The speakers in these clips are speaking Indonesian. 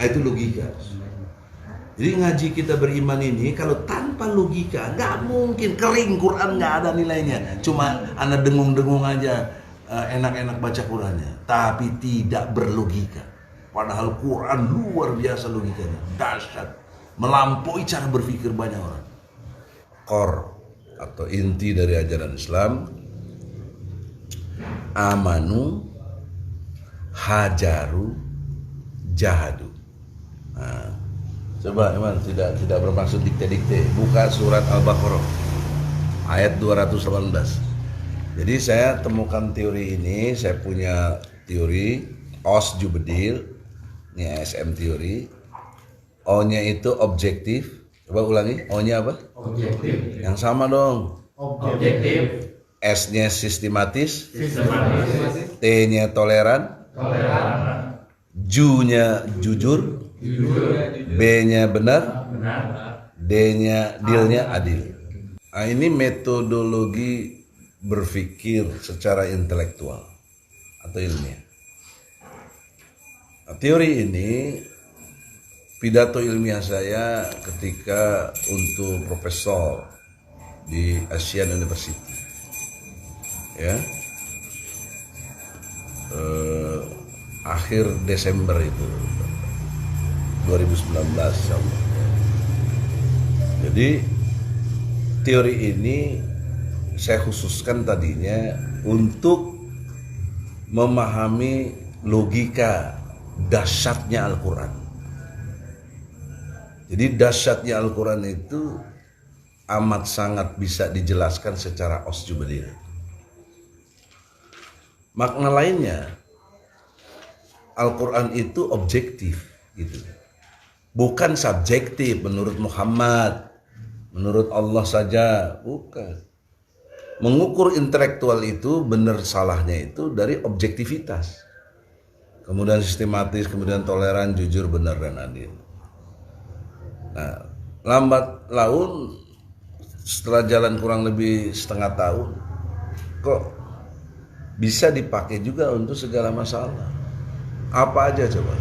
Itu logika. Jadi ngaji kita beriman ini kalau tanpa logika nggak mungkin, kering, Quran nggak ada nilainya. Cuma anda dengung-dengung aja, enak-enak baca Qurannya, tapi tidak berlogika. Padahal Quran luar biasa logikanya, dahsyat, melampaui cara berpikir banyak orang. Core atau inti dari ajaran Islam, amanu, hajaru, jahadu. Nah, coba Iman, tidak bermaksud dikte-dikte. Buka surat Al-Baqarah ayat 218. Jadi saya temukan teori ini, saya punya teori Osju Bedil, ini ASM teori. O-nya itu objektif. Coba ulangi, O-nya apa? Objektif. Yang sama dong. Objektif. S-nya sistematis. Sistematis. T-nya toleran. Toleran. Ju-nya jujur. Jujur. B-nya benar. Benar. D-nya deal-nya adil. Nah, ini metodologi berpikir secara intelektual atau ilmiah. Nah, teori ini pidato ilmiah saya ketika untuk profesor di Asian University, ya, akhir Desember itu 2019 insyaallah. Jadi teori ini saya khususkan tadinya untuk memahami logika dahsyatnya Al-Quran. Jadi dahsyatnya Al-Quran itu amat sangat bisa dijelaskan secara Osju Bedil. Makna lainnya, Al-Quran itu objektif gitu. Bukan subjektif menurut Muhammad, menurut Allah saja, bukan. Mengukur intelektual itu benar salahnya itu dari objektivitas. Kemudian sistematis, kemudian toleran, jujur, benar dan adil. Nah, lambat laun setelah jalan kurang lebih setengah tahun, kok bisa dipakai juga untuk segala masalah. Apa aja coba?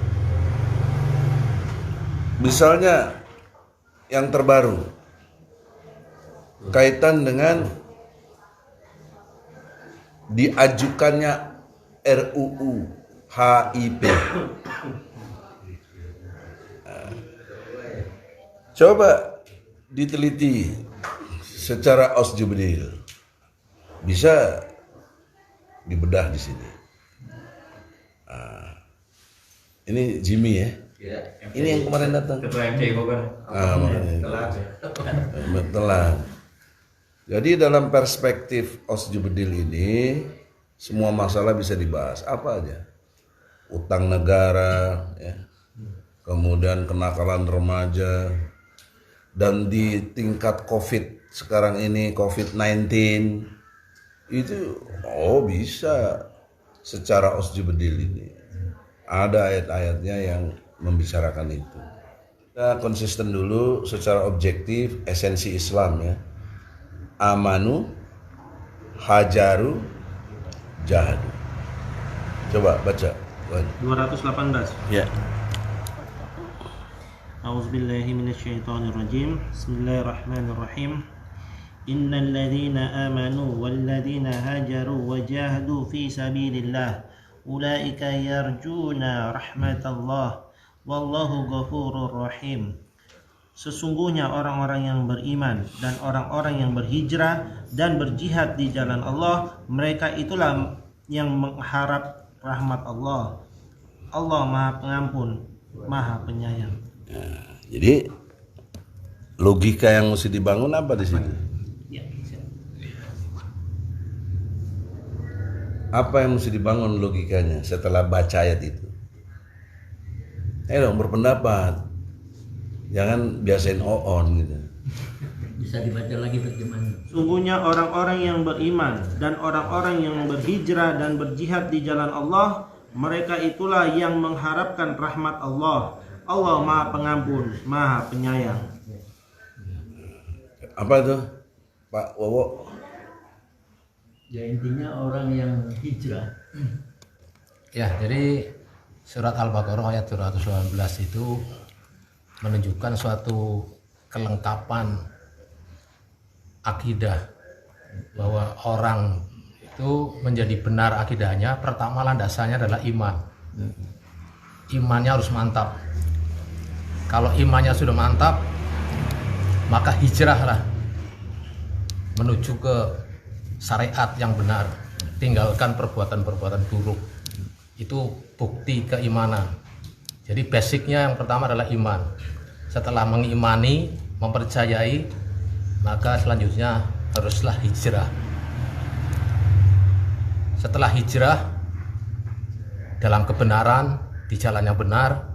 Misalnya yang terbaru kaitan dengan diajukannya RUU HIP. Coba diteliti secara Osju Bedil, bisa dibedah di sini. Ini Jimmy ya. Ini yang kemarin datang. Ketua MC bukan? Telah. Jadi dalam perspektif Osju Bedil ini semua masalah bisa dibahas. Apa aja? Utang negara, ya. Kemudian kenakalan remaja, dan di tingkat COVID sekarang ini COVID-19 itu bisa secara Osju Bedil ini. Ada ayat-ayatnya yang membicarakan itu. Kita konsisten dulu secara objektif esensi Islam ya. Amanu, hajaru, jahadu. Coba baca. 218. Ya. A'udzubillahi minasyaitonirrajim. Bismillahirrahmanirrahim. Innal ladzina amanu wal ladzina hajaru wa jahadu fi sabilillah ulaika yarjuna rahmatallah wallahu ghafurur rahim. Sesungguhnya orang-orang yang beriman dan orang-orang yang berhijrah dan berjihad di jalan Allah, mereka itulah yang mengharap rahmat Allah. Allah Maha Pengampun, Maha Penyayang. Nah, jadi logika yang mesti dibangun apa di situ? Ya, Apa yang mesti dibangun logikanya setelah baca ayat itu? Dong berpendapat. Jangan biasain on gitu. Bisa dibaca lagi terjemahan. sungguhnya orang-orang yang beriman dan orang-orang yang berhijrah dan berjihad di jalan Allah, mereka itulah yang mengharapkan rahmat Allah. Allah Maha Pengampun, Maha Penyayang. Apa itu, Pak Wowo? Ya intinya orang yang hijrah. Ya, jadi Surat Al-Baqarah ayat 218 itu menunjukkan suatu kelengkapan akidah, bahwa orang itu menjadi benar akidahnya, pertama landasannya adalah iman. Imannya harus mantap. Kalau imannya sudah mantap, maka hijrahlah menuju ke syariat yang benar, tinggalkan perbuatan-perbuatan buruk. Itu bukti keimanan. Jadi basicnya yang pertama adalah iman. Setelah mengimani, mempercayai, maka selanjutnya haruslah hijrah. Setelah hijrah dalam kebenaran, di jalan yang benar,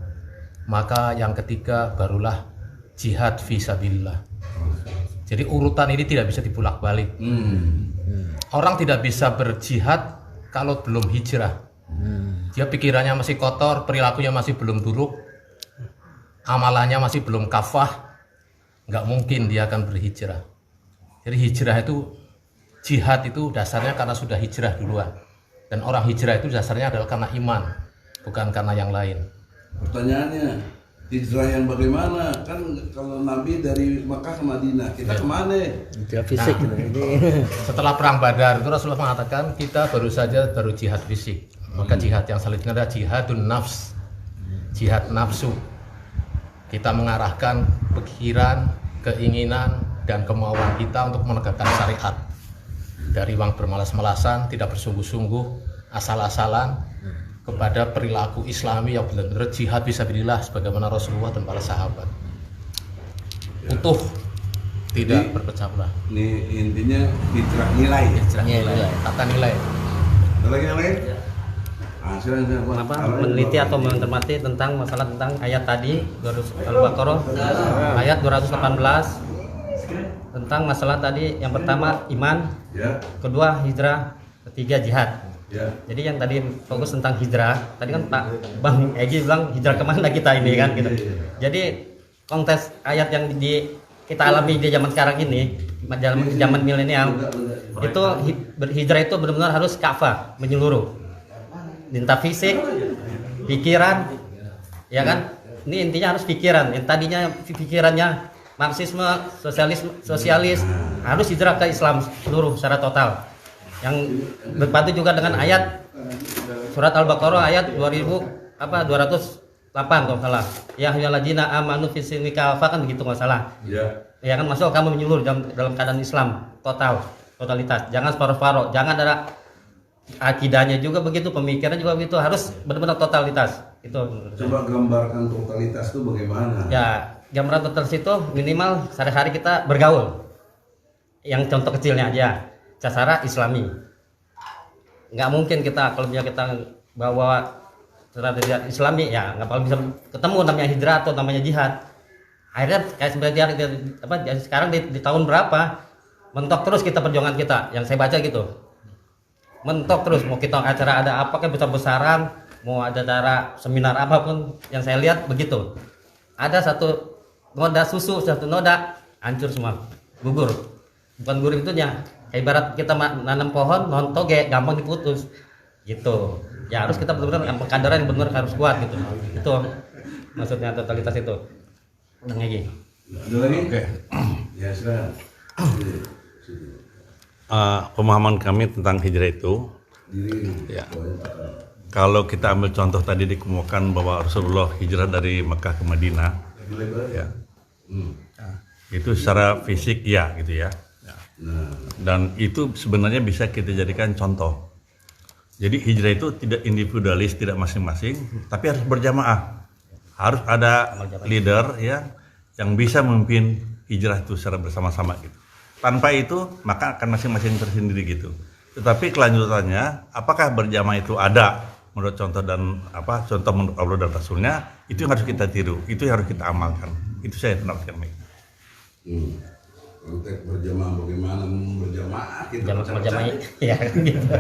maka yang ketiga barulah jihad fisabilillah. Jadi urutan ini tidak bisa dibulak-balik. Orang tidak bisa berjihad kalau belum hijrah. Dia pikirannya masih kotor, perilakunya masih belum buruk, amalannya masih belum kafah, nggak mungkin dia akan berhijrah. Jadi hijrah itu, jihad itu dasarnya karena sudah hijrah duluan. Dan orang hijrah itu dasarnya adalah karena iman, bukan karena yang lain. Pertanyaannya, hijrah yang bagaimana? Kan kalau Nabi dari Makkah ke Madinah, kita kemana? Hijrah fisik gitu. Setelah perang Badar itu Rasulullah mengatakan kita baru jihad fisik. Maka jihad yang selanjutnya adalah jihadun nafs, jihad nafsu. Kita mengarahkan pikiran, keinginan, dan kemauan kita untuk menegakkan syariat. Dari yang bermalas-malasan, tidak bersungguh-sungguh, asal-asalan, kepada perilaku Islami yang benar-benar jihad fisabilillah sebagaimana Rasulullah dan para sahabat. Utuh, tidak berpecah belah. Ini intinya hijrah nilai. Hijrah nilai, tata nilai. Ada lagi yang lain? Silakan. Kenapa meneliti atau mencermati tentang masalah tentang ayat tadi Al-Baqarah ayat 218 tentang masalah tadi, yang pertama iman, kedua hijrah, ketiga jihad. Jadi yang tadi fokus tentang hijrah, tadi kan Pak Bang Egi bilang hijrah kemana kita ini kan gitu. Jadi konteks ayat yang kita alami di zaman sekarang ini, zaman milenial, itu berhijrah itu benar-benar harus kafah, menyeluruh. Lintas fisik, pikiran, ya kan? Ini intinya harus pikiran. Yang tadinya pikirannya Marxisme, sosialis, harus hijrah ke Islam seluruh secara total. Yang berpadu juga dengan ayat surat Al-Baqarah ayat 208 kalau salah. Ya ayyuhalladzina amanu fisilmi kafah, kan begitu nggak salah. Ya kan, masuk kamu menyeluruh dalam keadaan Islam totalitas. Jangan separuh-separuh, jangan ada akidahnya juga begitu, pemikirannya juga begitu, harus benar-benar totalitas. Itu. Coba gambarkan totalitas itu bagaimana? Ya, gambaran totalitas itu minimal sehari-hari kita bergaul. Yang contoh kecilnya aja, cara Islami. Nggak mungkin kita kalau kita bawa strategi Islami, ya nggak bakal bisa ketemu namanya hijrah atau namanya jihad. Akhirnya kayak sebenarnya sekarang di tahun berapa mentok terus kita perjuangan kita, yang saya baca gitu. Mentok terus, mau kita acara ada apa kan besar-besaran, mau ada acara seminar apapun, yang saya lihat begitu. Ada satu noda susu, satu noda hancur semua, gugur. Bukan gugur itunya, ibarat kita nanam pohon, non toge gampang diputus gitu. Ya harus kita benar-benar kadaran yang benar harus kuat gitu. Itu maksudnya totalitas itu. Udah lagi. Ada lagi? Oke. Ya, silakan. Pemahaman kami tentang hijrah itu, ya, kalau kita ambil contoh tadi dikemukakan bahwa Rasulullah hijrah dari Mekah ke Madinah, ya, itu secara fisik ya gitu ya, dan itu sebenarnya bisa kita jadikan contoh. Jadi hijrah itu tidak individualis, tidak masing-masing, tapi harus berjamaah, harus ada leader ya yang bisa memimpin hijrah itu secara bersama-sama gitu. Tanpa itu maka akan masing-masing tersendiri gitu. Tetapi kelanjutannya, apakah berjamaah itu ada menurut contoh dan contoh menurut Allah dan Rasulnya, itu yang harus kita tiru, itu yang harus kita amalkan. Itu saya pendapat kami. Konteks berjamaah, bagaimana berjamaah kita Berjamaah ya gitu.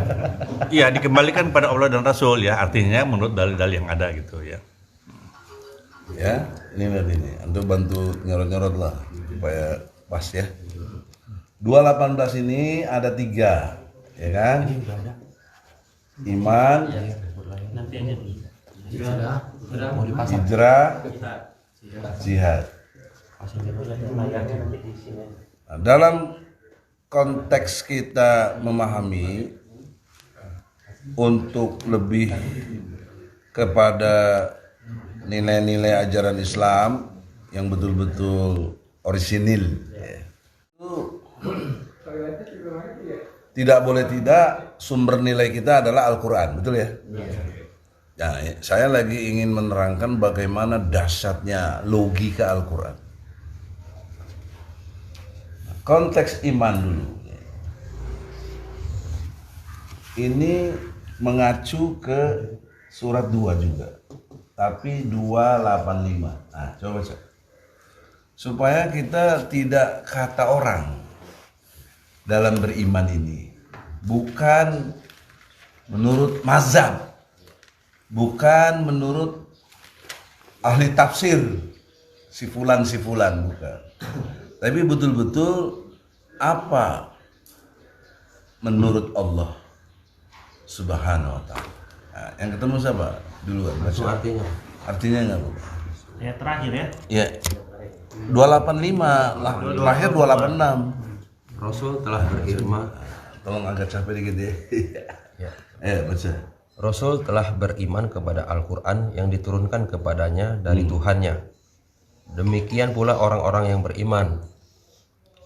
Iya, dikembalikan pada Allah dan Rasul ya, artinya menurut dalil-dalil yang ada gitu ya. Ya, ini lihat ini, untuk bantu nyorot-nyorot lah supaya pas ya. 218 ini ada 3, ya kan? Iman, hijrah, jihad. Nah, dalam konteks kita memahami untuk lebih kepada nilai-nilai ajaran Islam yang betul-betul orisinil, itu tidak boleh tidak sumber nilai kita adalah Al-Quran, betul ya? Ya, saya lagi ingin menerangkan bagaimana dahsyatnya logika Al-Quran. Konteks iman dulu. Ini mengacu ke surat 2 juga. Tapi 285. Nah, coba cek. Supaya kita tidak kata orang dalam beriman ini. Bukan menurut mazhab. Bukan menurut ahli tafsir si fulan bukan. Tapi betul-betul apa menurut Allah Subhanahu wa ta'ala. Nah, yang ketemu siapa? Duluan. Artinya enggak, Bu? Ayat terakhir ya. Ya. 285 lahir 286. Rasul telah beriman. Tolong agak capek dikit ya. Baca. Rasul telah beriman kepada Al-Quran yang diturunkan kepadanya dari Tuhannya. Demikian pula orang-orang yang beriman.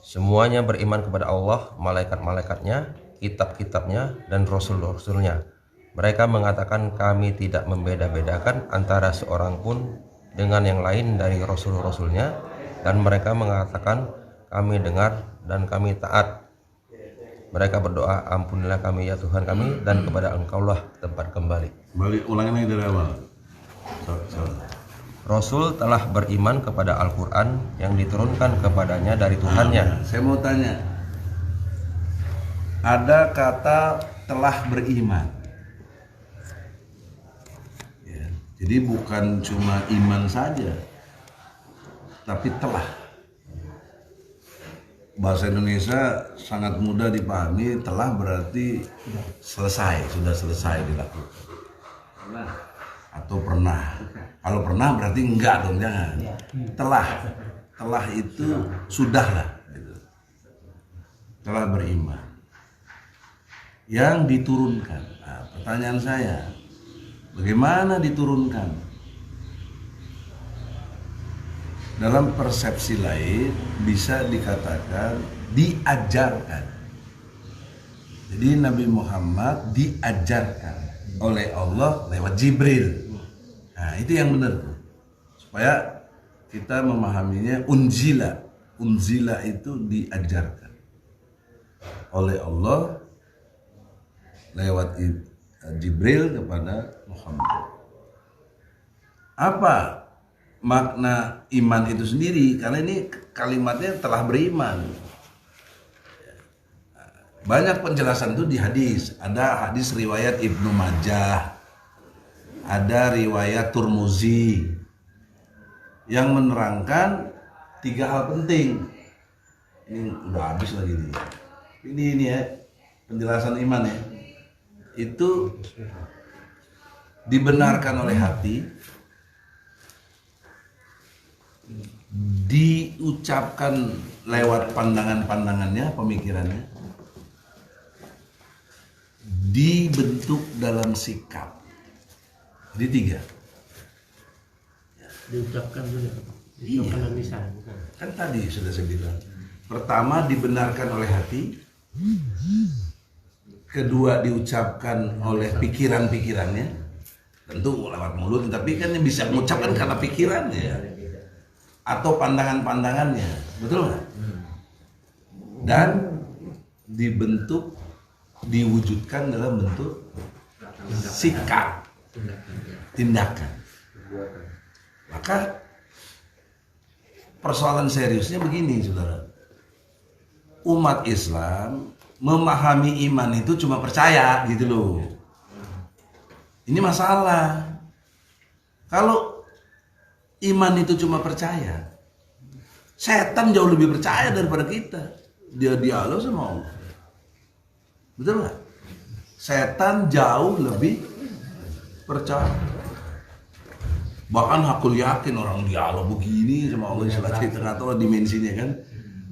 Semuanya beriman kepada Allah, malaikat-malaikatnya, kitab-kitabnya, dan rasul-rasulnya. Mereka mengatakan kami tidak membeda-bedakan antara seorang pun dengan yang lain dari rasul-rasulnya, dan mereka mengatakan kami dengar dan kami taat. Mereka berdoa, ampunilah kami ya Tuhan kami, dan kepada Engkaulah tempat kembali. Balik ulangin lagi dari awal. Rasul telah beriman kepada Al-Quran yang diturunkan kepadanya dari Tuhannya. Saya mau tanya, ada kata telah beriman ya, jadi bukan cuma iman saja, tapi telah. Bahasa Indonesia sangat mudah dipahami. Telah berarti selesai, sudah selesai dilakukan. Atau pernah. Kalau pernah berarti enggak dong, jangan. Telah itu sudahlah gitu. Telah beriman. Yang diturunkan. Nah, pertanyaan saya, bagaimana diturunkan? Dalam persepsi lain bisa dikatakan diajarkan. Jadi Nabi Muhammad diajarkan oleh Allah lewat Jibril. Nah, itu yang benar. Supaya kita memahaminya unzila. Unzila itu diajarkan oleh Allah lewat Jibril kepada Muhammad. Apa makna iman itu sendiri? Karena ini kalimatnya telah beriman. Banyak penjelasan itu di hadis. Ada hadis riwayat Ibnu Majah, ada riwayat Turmuzi yang menerangkan 3 hal penting. Ini udah habis lagi nih. Ini ya penjelasan iman ya. Itu dibenarkan oleh hati, diucapkan lewat pandangan-pandangannya, pemikirannya, dibentuk dalam sikap. Jadi 3. Diucapkan dulu. Iya. Diucapkan lisan. Kan tadi sudah saya bilang. Pertama dibenarkan oleh hati, kedua diucapkan oleh pikiran-pikirannya, tentu lewat mulut, tapi kan yang bisa mengucapkan karena pikirannya atau pandangan-pandangannya, betul nggak? Dan dibentuk, diwujudkan dalam bentuk sikap, tindakan. Maka persoalan seriusnya begini, saudara. Umat Islam memahami iman itu cuma percaya gitu loh. Ini masalah. Kalau iman itu cuma percaya, setan jauh lebih percaya daripada kita. Dia dialog sama Allah. Betul nggak? Setan jauh lebih percaya. Bahkan hakul yakin orang dialog begini sama Allah Subhanahu wa taala dimensinya kan.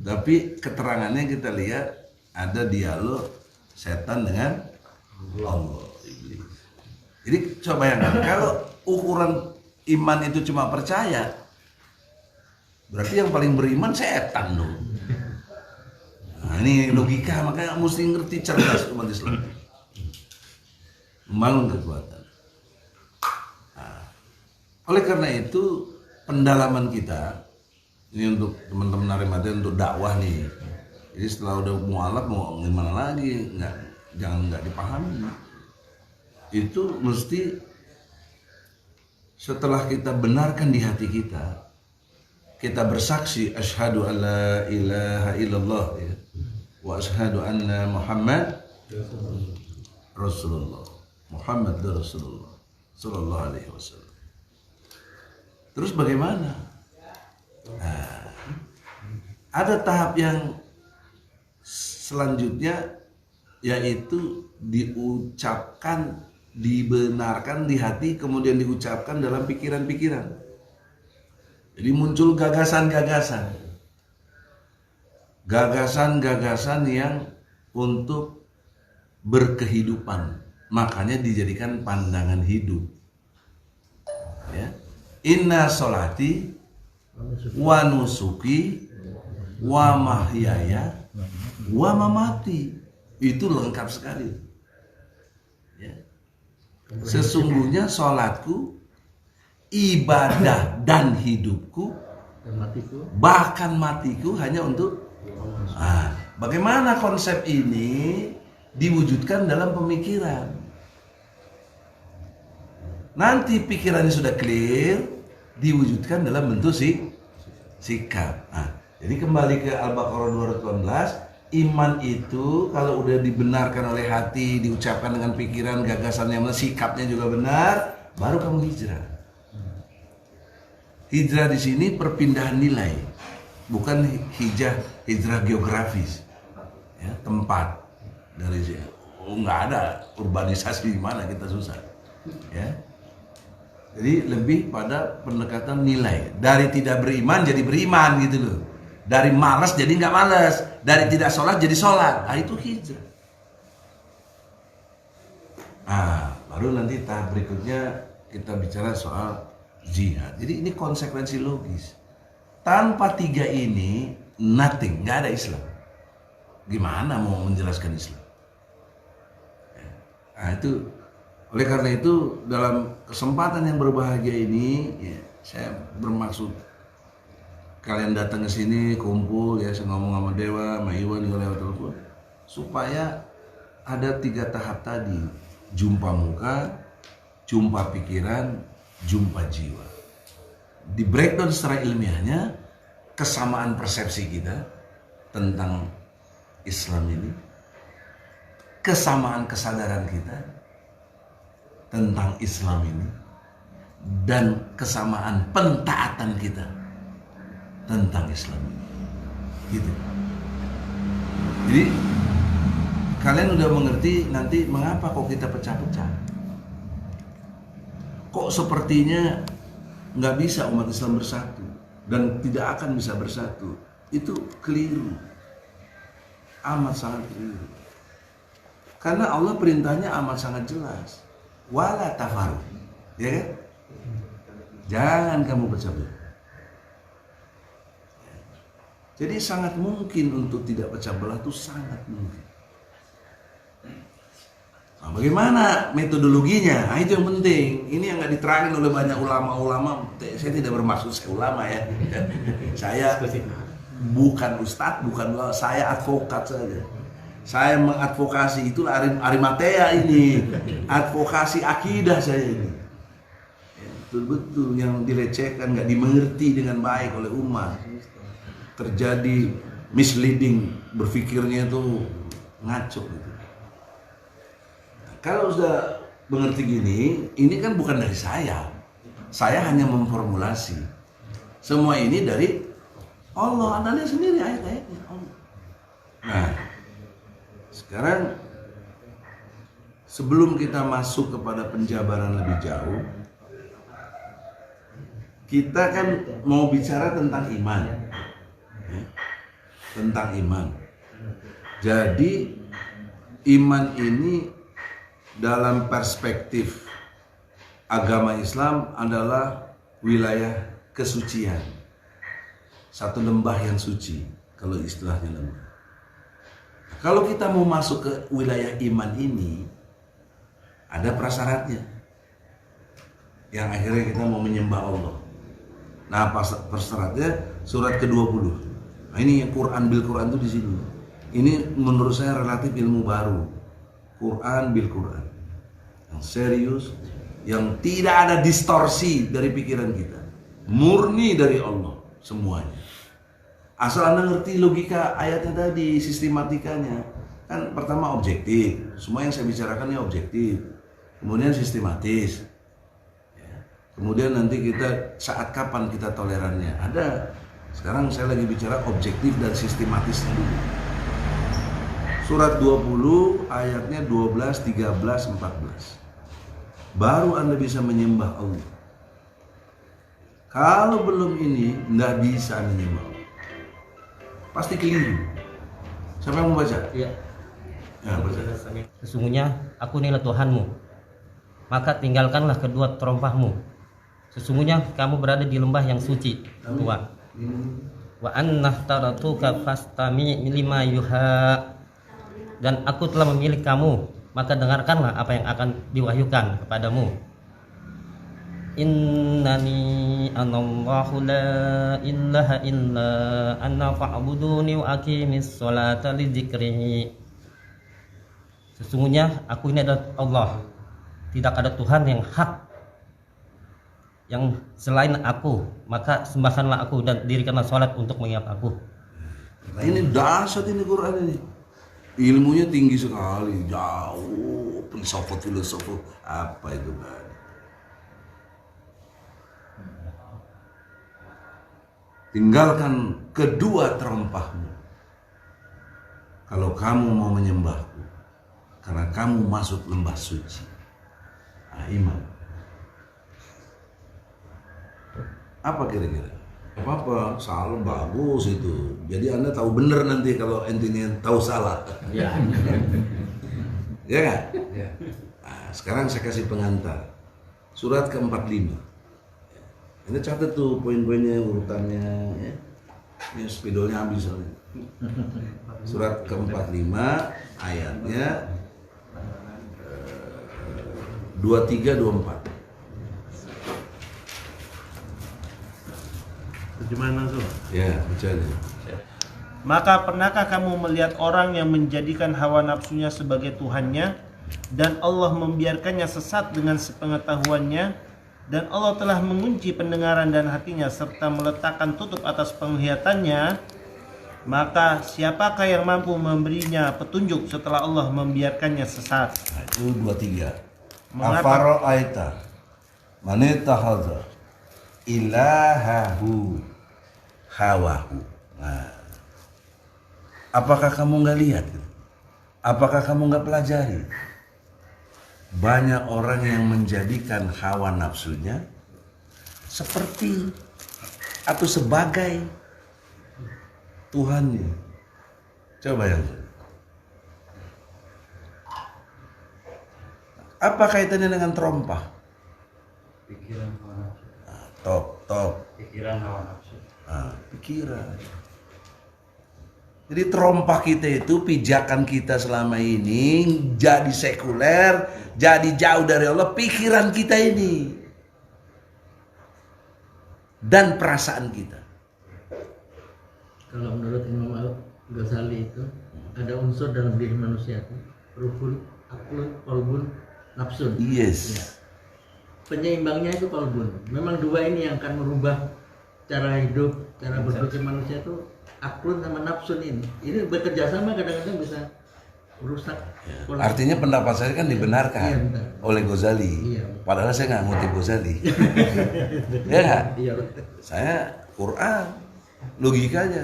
Tapi keterangannya kita lihat ada dialog setan dengan Allah, iblis. Jadi coba bayangkan kalau ukuran iman itu cuma percaya, berarti yang paling beriman setan dong. Nah, ini logika, makanya mesti ngerti cerdas umat Islam. Membangun kekuatan. Oleh karena itu pendalaman kita ini untuk teman-teman Narimaten untuk dakwah nih. Jadi setelah udah mualaf mau gimana lagi? Jangan nggak dipahami. Itu mesti setelah kita benarkan di hati kita bersaksi asyhadu alla ilaha illallah ya, wa asyhadu anna Muhammad Rasulullah. Muhammad Rasulullah sallallahu alaihi wasallam. Terus bagaimana? Nah, ada tahap yang selanjutnya yaitu diucapkan, dibenarkan di hati, kemudian diucapkan dalam pikiran-pikiran. Jadi muncul gagasan-gagasan yang untuk berkehidupan, makanya dijadikan pandangan hidup. Ya. Inna sholati wa nusuki wa mahyaya wa mamati, itu lengkap sekali. Ya. Sesungguhnya sholatku, ibadah dan hidupku, bahkan matiku hanya untuk bagaimana konsep ini diwujudkan dalam pemikiran. Nanti pikirannya sudah clear, diwujudkan dalam bentuk sikap. Jadi kembali ke Al-Baqarah 218, iman itu kalau udah dibenarkan oleh hati, diucapkan dengan pikiran, gagasannya, sikapnya juga benar, baru kamu hijrah. Hijrah di sini perpindahan nilai, bukan hijrah geografis, ya, tempat dari nggak ada urbanisasi di mana kita susah, ya. Jadi lebih pada pendekatan nilai. Dari tidak beriman jadi beriman gitu loh. Dari malas jadi nggak malas. Dari tidak sholat jadi sholat. Itu hijrah. Baru nanti tahap berikutnya kita bicara soal jihad. Jadi ini konsekuensi logis. Tanpa tiga ini nothing, nggak ada Islam. Gimana mau menjelaskan Islam? Itu. Oleh karena itu dalam kesempatan yang berbahagia ini, ya, saya bermaksud kalian datang ke sini kumpul, ya, saya ngomong sama Dewa, sama Iwan juga lewat telepon, supaya ada 3 tahap tadi: jumpa muka, jumpa pikiran, jumpa jiwa. Di breakdown secara ilmiahnya, kesamaan persepsi kita tentang Islam ini, kesamaan kesadaran kita tentang Islam ini, dan kesamaan pentaatan kita tentang Islam ini. Gitu. Jadi kalian udah mengerti nanti mengapa kok kita pecah-pecah. Kok sepertinya nggak bisa umat Islam bersatu dan tidak akan bisa bersatu. Itu keliru. Amat sangat keliru. Karena Allah perintahnya amat sangat jelas. Wala tafaru, ya kan? Jangan kamu pecah belah. Jadi sangat mungkin untuk tidak pecah belah itu sangat mungkin. Nah, bagaimana metodologinya? Itu yang penting. Ini yang nggak diterangin oleh banyak ulama-ulama. Saya tidak bermaksud saya ulama ya. Saya bukan ustadz, bukan ulama. Saya advokat saja. Saya mengadvokasi, itulah Arimatea ini, advokasi akidah saya ini. Betul-betul yang dilecehkan, nggak dimengerti dengan baik oleh umat. Terjadi misleading, berpikirnya itu ngaco gitu. Kalau sudah mengerti gini, ini kan bukan dari saya. Saya hanya memformulasi. Semua ini dari Allah, Anda lihat sendiri ayat-ayatnya Allah. Nah, sekarang sebelum kita masuk kepada penjabaran lebih jauh, Kita kan mau bicara tentang iman. Ya, tentang iman. Jadi iman ini dalam perspektif agama Islam adalah wilayah kesucian. Satu lembah yang suci, kalau istilahnya lembah. Kalau kita mau masuk ke wilayah iman ini, ada prasyaratnya. Yang akhirnya kita mau menyembah Allah. Nah, persyaratnya surat ke-20. Nah, ini yang Quran bil Quran itu di sini. Ini menurut saya relatif ilmu baru. Quran bil Quran. Yang serius, yang tidak ada distorsi dari pikiran kita. Murni dari Allah semuanya. Asal Anda ngerti logika ayatnya tadi, sistematikanya. Kan pertama objektif. Semua yang saya bicarakan ini objektif. Kemudian sistematis. Kemudian nanti kita saat kapan kita tolerannya ada. Sekarang saya lagi bicara objektif dan sistematisnya dulu. Surat 20 ayatnya 12, 13, 14. Baru Anda bisa menyembah Allah. Kalau belum ini nggak bisa menyembah Allah. Pasti keliru. Siapa yang mau baca? Iya. Ya, baca. Sesungguhnya aku inilah Tuhanmu, maka tinggalkanlah kedua terompahmu. Sesungguhnya kamu berada di lembah yang suci, Tuhan. Wa annahtaratuka fastami lima yuha. Dan aku telah memilih kamu, maka dengarkanlah apa yang akan diwahyukan kepadamu. Innani anallahu la ilaha illa anna fa'buduni wa aqimis sholata li dzikri. Sesungguhnya aku ini adalah Allah. Tidak ada Tuhan yang hak yang selain aku, maka sembahkanlah aku dan dirikanlah sholat untuk mengingat aku. Nah, ini dahsyat ini Quran ini. Ilmunya tinggi sekali, jauh filsafat apa itu kan. Tinggalkan kedua terompahmu kalau kamu mau menyembahku, karena kamu masuk lembah suci. Nah, iman. Apa kira-kira? Apa salah bagus itu. Jadi Anda tahu benar nanti kalau intinya tahu salah. Ya. Ya kan? Ya. Nah, sekarang saya kasih pengantar. Surat ke-45. Ini catat tuh poin-poinnya, urutannya ya. Ini spidolnya habis soalnya. Surat ke-45 ayatnya 23 24. Terjemahan langsung. Ya, bacanya. Maka pernahkah kamu melihat orang yang menjadikan hawa nafsunya sebagai Tuhannya, dan Allah membiarkannya sesat dengan sepengetahuannya, dan Allah telah mengunci pendengaran dan hatinya serta meletakkan tutup atas penglihatannya? Maka siapakah yang mampu memberinya petunjuk setelah Allah membiarkannya sesat? Nah, itu 23. Mengapa? Afara'aita man ittakhadha ilahahu hawahu. Nah, apakah kamu nggak lihat? Apakah kamu nggak pelajari? Banyak orang yang menjadikan hawa nafsunya seperti atau sebagai Tuhannya. Coba bayangkan. Apa kaitannya dengan terompah? Pikiran hawa nafsu. Top. Pikiran hawa nafsu. Pikiran. Jadi terompah kita itu, pijakan kita selama ini jadi sekuler, jadi jauh dari Allah, pikiran kita ini dan perasaan kita. Kalau menurut Imam Al-Ghazali itu ada unsur dalam diri manusia itu ruhun, aklun, qalbun, nafsun. Yes. Ya. Penyeimbangnya itu qalbun. Memang dua ini yang akan merubah cara hidup, cara berpikir manusia itu, aklun sama nafsun ini. Ini bekerja sama kadang-kadang bisa merusak. pola. Artinya pendapat saya kan dibenarkan Iya, benar. oleh Ghazali. Iya. Padahal saya nggak ngutip Ghazali. Ya nggak? Iya. Saya Quran, logikanya.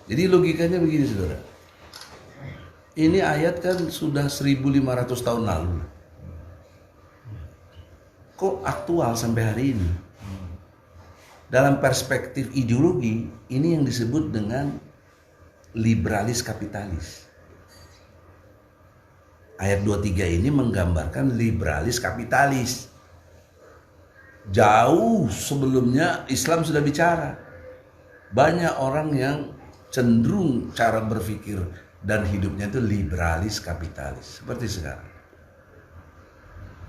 Jadi logikanya begini saudara. Ini ayat kan sudah 1500 tahun lalu. Kok aktual sampai hari ini? dalam perspektif ideologi ini yang disebut dengan liberalis kapitalis. Ayat 23 ini menggambarkan liberalis kapitalis. Jauh sebelumnya Islam sudah bicara. Banyak orang yang cenderung cara berpikir dan hidupnya itu liberalis kapitalis seperti sekarang.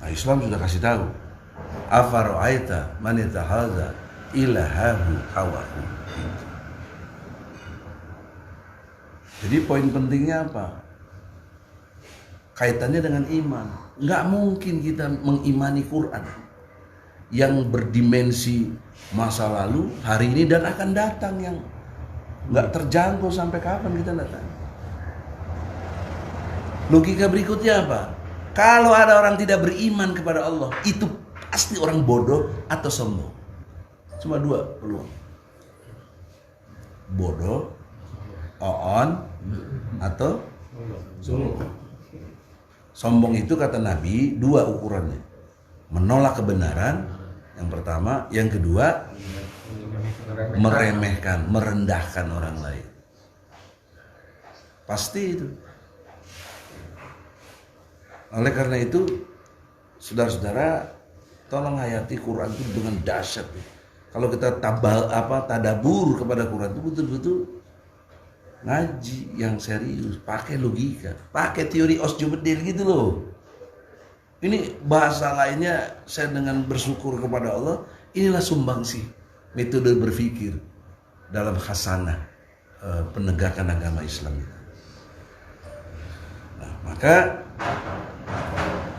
Nah, Islam sudah kasih tahu, afara'aita man ittakhadha ilahahu hawahu. Jadi poin pentingnya apa? Kaitannya dengan iman. Nggak mungkin kita mengimani Quran yang berdimensi masa lalu, hari ini dan akan datang, yang nggak terjangkau sampai kapan kita nggak tahu. Logika berikutnya apa? Kalau ada orang tidak beriman kepada Allah, itu pasti orang bodoh atau sombong. Cuma dua peluang. Bodoh, oon, atau sombong. Sombong itu kata Nabi dua ukurannya. Menolak kebenaran yang pertama, yang kedua meremehkan, merendahkan orang lain. Pasti itu. Oleh karena itu, saudara-saudara, tolong hayati Quran itu dengan dahsyat. Kalau kita tadabur kepada Quran itu betul-betul ngaji yang serius, pakai logika, pakai teori Osjobedil gitu loh. Ini bahasa lainnya, saya dengan bersyukur kepada Allah, inilah sumbangsi metode berpikir dalam khasanah penegakan agama Islam. Nah, maka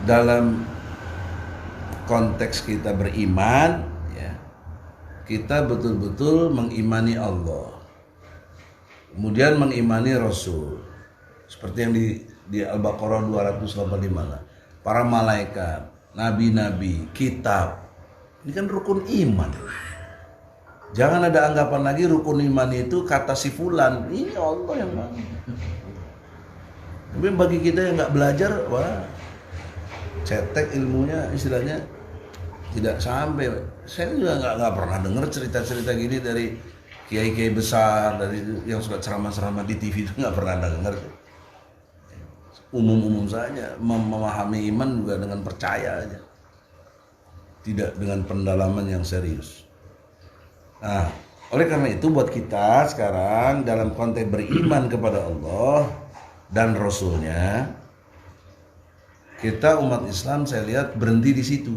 dalam konteks kita beriman, ya, kita betul-betul mengimani Allah, kemudian mengimani Rasul, seperti yang di Al-Baqarah 285, para malaikat, nabi-nabi, kitab. Ini kan rukun iman. Jangan ada anggapan lagi rukun iman itu kata si fulan. Ini Allah yang mana. Tapi bagi kita yang nggak belajar, wah, cetek ilmunya, istilahnya tidak sampai. Saya juga nggak pernah dengar cerita-cerita gini dari kiai-kiai besar, dari yang suka ceramah-ceramah di TV itu nggak pernah dengar. Umum-umum saja, memahami iman juga dengan percaya aja, tidak dengan pendalaman yang serius. Nah, oleh karena itu buat kita sekarang dalam konteks beriman kepada Allah dan Rasulnya, kita umat Islam saya lihat berhenti di situ.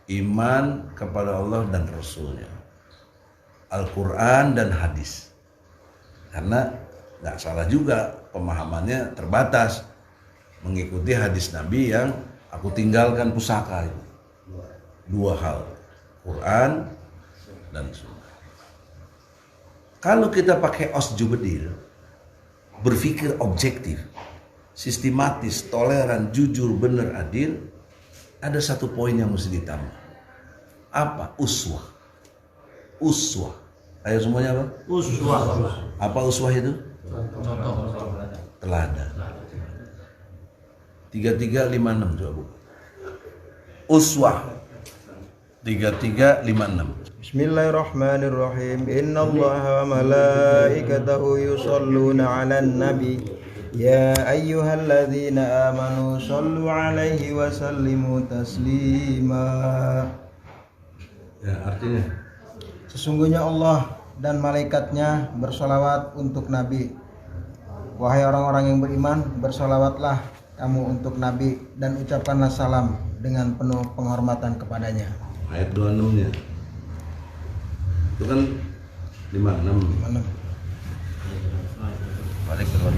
Iman kepada Allah dan Rasulnya, Al-Quran dan hadis. Karena nggak salah juga pemahamannya terbatas, mengikuti hadis Nabi yang aku tinggalkan pusaka itu. Dua hal, Quran dan Sunnah. Kalau kita pakai Osjobedil, berpikir objektif, sistematis, toleran, jujur, benar, adil, ada satu poin yang mesti ditambah. Apa? Uswah. Uswah. Ayo semuanya apa? Uswah. Apa uswah itu? Teladan. 3356 coba Bu. Uswah 3356. Bismillahirrahmanirrahim. Innallaha wa malaikatahu yusholluna 'alan nabi. Ya ayyuhalladzina amanu shallu 'alaihi wa sallimu taslima. Ya, artinya Sesungguhnya Allah dan malaikatnya bersolawat untuk Nabi. Wahai orang-orang yang beriman, bersolawatlah kamu untuk Nabi dan ucapkanlah salam dengan penuh penghormatan kepadanya. ayat 26-nya. Itu kan 56. Mana? Balik ke 26.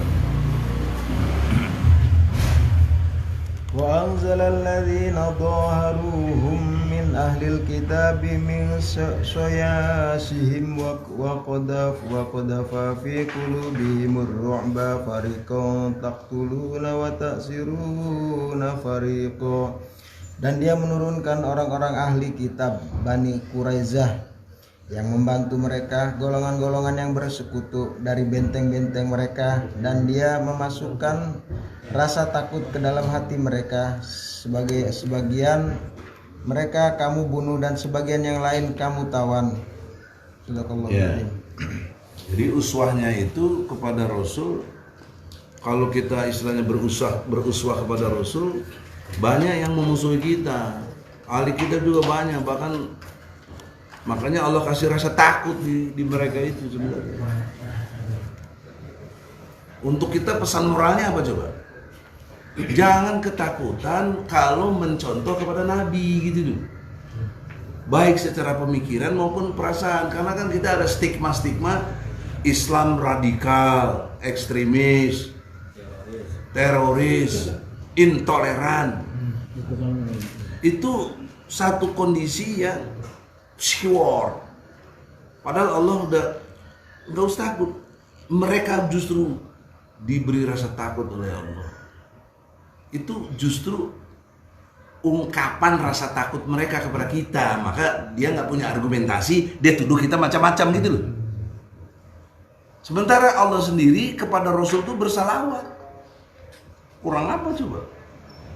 Wa anzalal ladzina dhaharuhum min ahlil kitabi min sayasihim wa qadafa fi qulubihimur ru'ba fariqan taqtuluna wa ta'siruna fariqan. Dan dia menurunkan orang-orang ahli kitab Bani Quraizah yang membantu mereka, golongan-golongan yang bersekutu dari benteng-benteng mereka, dan dia memasukkan rasa takut ke dalam hati mereka. Sebagian mereka kamu bunuh dan sebagian yang lain kamu tawan. Ya. Jadi uswahnya itu kepada Rasul. Kalau kita istilahnya beruswah kepada Rasul, banyak yang memusuhi kita, ahli kita juga banyak, bahkan makanya Allah kasih rasa takut di mereka itu sebenarnya. Untuk kita pesan moralnya apa coba? Jangan ketakutan kalau mencontoh kepada Nabi gitu loh. Baik secara pemikiran maupun perasaan, karena kan kita ada stigma-stigma Islam radikal, ekstremis, teroris, intoleran. Itu satu kondisi yang sure. Padahal Allah udah nggak usah takut. Mereka justru diberi rasa takut oleh Allah. Itu justru ungkapan rasa takut mereka kepada kita. Maka dia nggak punya argumentasi, dia tuduh kita macam-macam gitu loh. Sementara Allah sendiri kepada Rasul itu bersalawat. Kurang apa coba?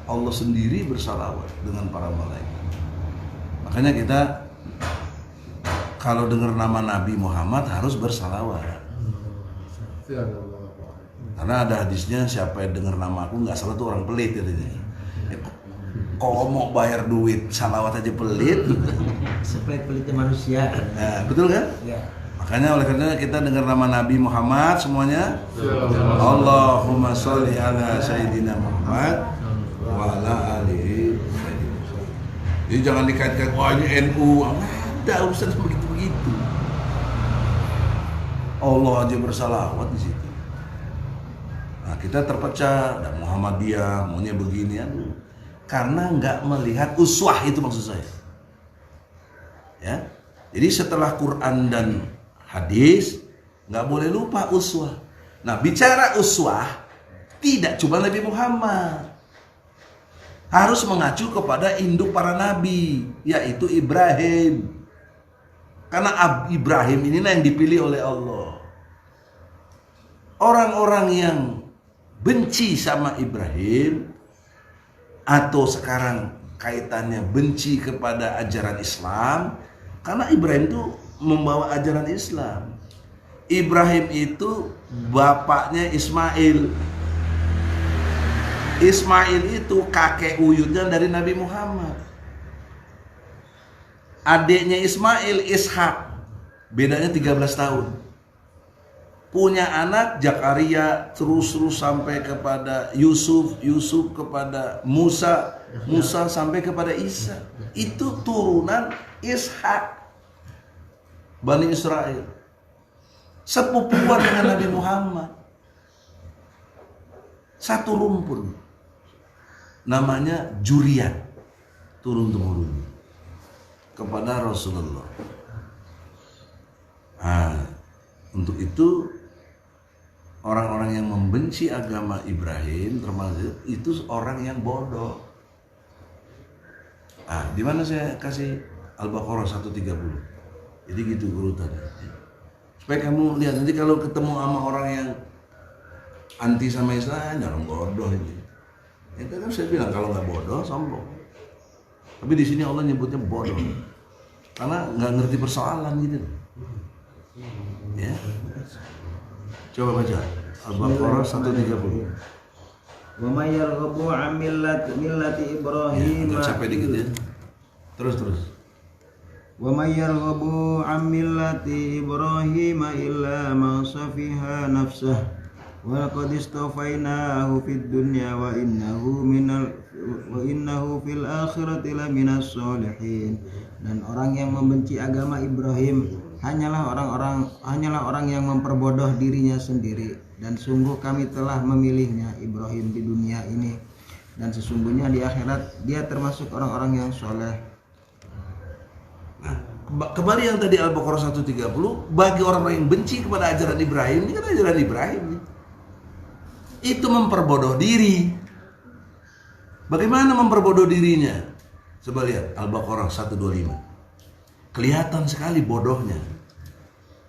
Allah sendiri bersalawat dengan para malaikat. Makanya kita kalau dengar nama Nabi Muhammad harus bersalawat. Karena ada hadisnya, siapa yang dengar nama aku nggak salah tuh orang pelit katanya. Kalau mau bayar duit salawat aja pelit. Sepelit-pelitnya manusia. Nah, betul kan? Ya. Makanya oleh karena kita dengar nama Nabi Muhammad semuanya, Allahumma sholli ala Sayyidina Muhammad wa ala alihi. Jadi jangan dikait-kait, wah ini NU, ada urusan begitu-begitu. Allah aja bersalawat di situ. Nah kita terpecah, dan Muhammadiyah maunya begini, aduh. Karena nggak melihat uswah, itu maksud saya. Ya, jadi setelah Quran dan hadis, nggak boleh lupa uswah. Nah, bicara uswah tidak cuma Nabi Muhammad, harus mengacu kepada induk para nabi, yaitu Ibrahim. Karena Ibrahim inilah yang dipilih oleh Allah. Orang-orang yang benci sama Ibrahim, atau sekarang kaitannya benci kepada ajaran Islam, karena Ibrahim itu membawa ajaran Islam. Ibrahim itu bapaknya Ismail. Ismail itu kakek uyutnya dari Nabi Muhammad. Adiknya Ismail Ishak, bedanya 13 tahun. Punya anak Zakaria, terus sampai kepada Yusuf, Yusuf kepada Musa, Musa sampai kepada Isa. Itu turunan Ishak, Bani Israel, sepupuan dengan Nabi Muhammad, satu rumpun, namanya Juriyat, turun-temurun kepada Rasulullah. Nah, untuk itu orang-orang yang membenci agama Ibrahim termasuk itu orang yang bodoh. Ah, di mana saya kasih Al-Baqarah 130. Jadi gitu urutannya. Supaya kamu lihat nanti kalau ketemu sama orang yang anti sama Islam, orang bodoh ini. Itu kan saya bilang kalau nggak bodoh sombong. Tapi di sini Allah nyebutnya bodoh karena nggak ngerti persoalan gitu. Ya. Coba baca Al-Baqarah 130. Wa may yarghabu 'an millati Ibrahim. Ya, capek dikit ya. Terus. Wa may yarghabu 'an millati Ibrahim illa man safiha nafsah wa laqad istafainahu fid dunya wa innahu fil akhirati laminas solihin. Dan orang yang membenci agama Ibrahim hanyalah orang yang memperbodoh dirinya sendiri, dan sungguh kami telah memilihnya Ibrahim di dunia ini, dan sesungguhnya di akhirat dia termasuk orang-orang yang soleh. Nah, kembali yang tadi Al-Baqarah 130, bagi orang-orang yang benci kepada ajaran Ibrahim, ini kan ajaran Ibrahim nih, itu memperbodoh diri. Bagaimana memperbodoh dirinya? Coba lihat Al-Baqarah 125. Kelihatan sekali bodohnya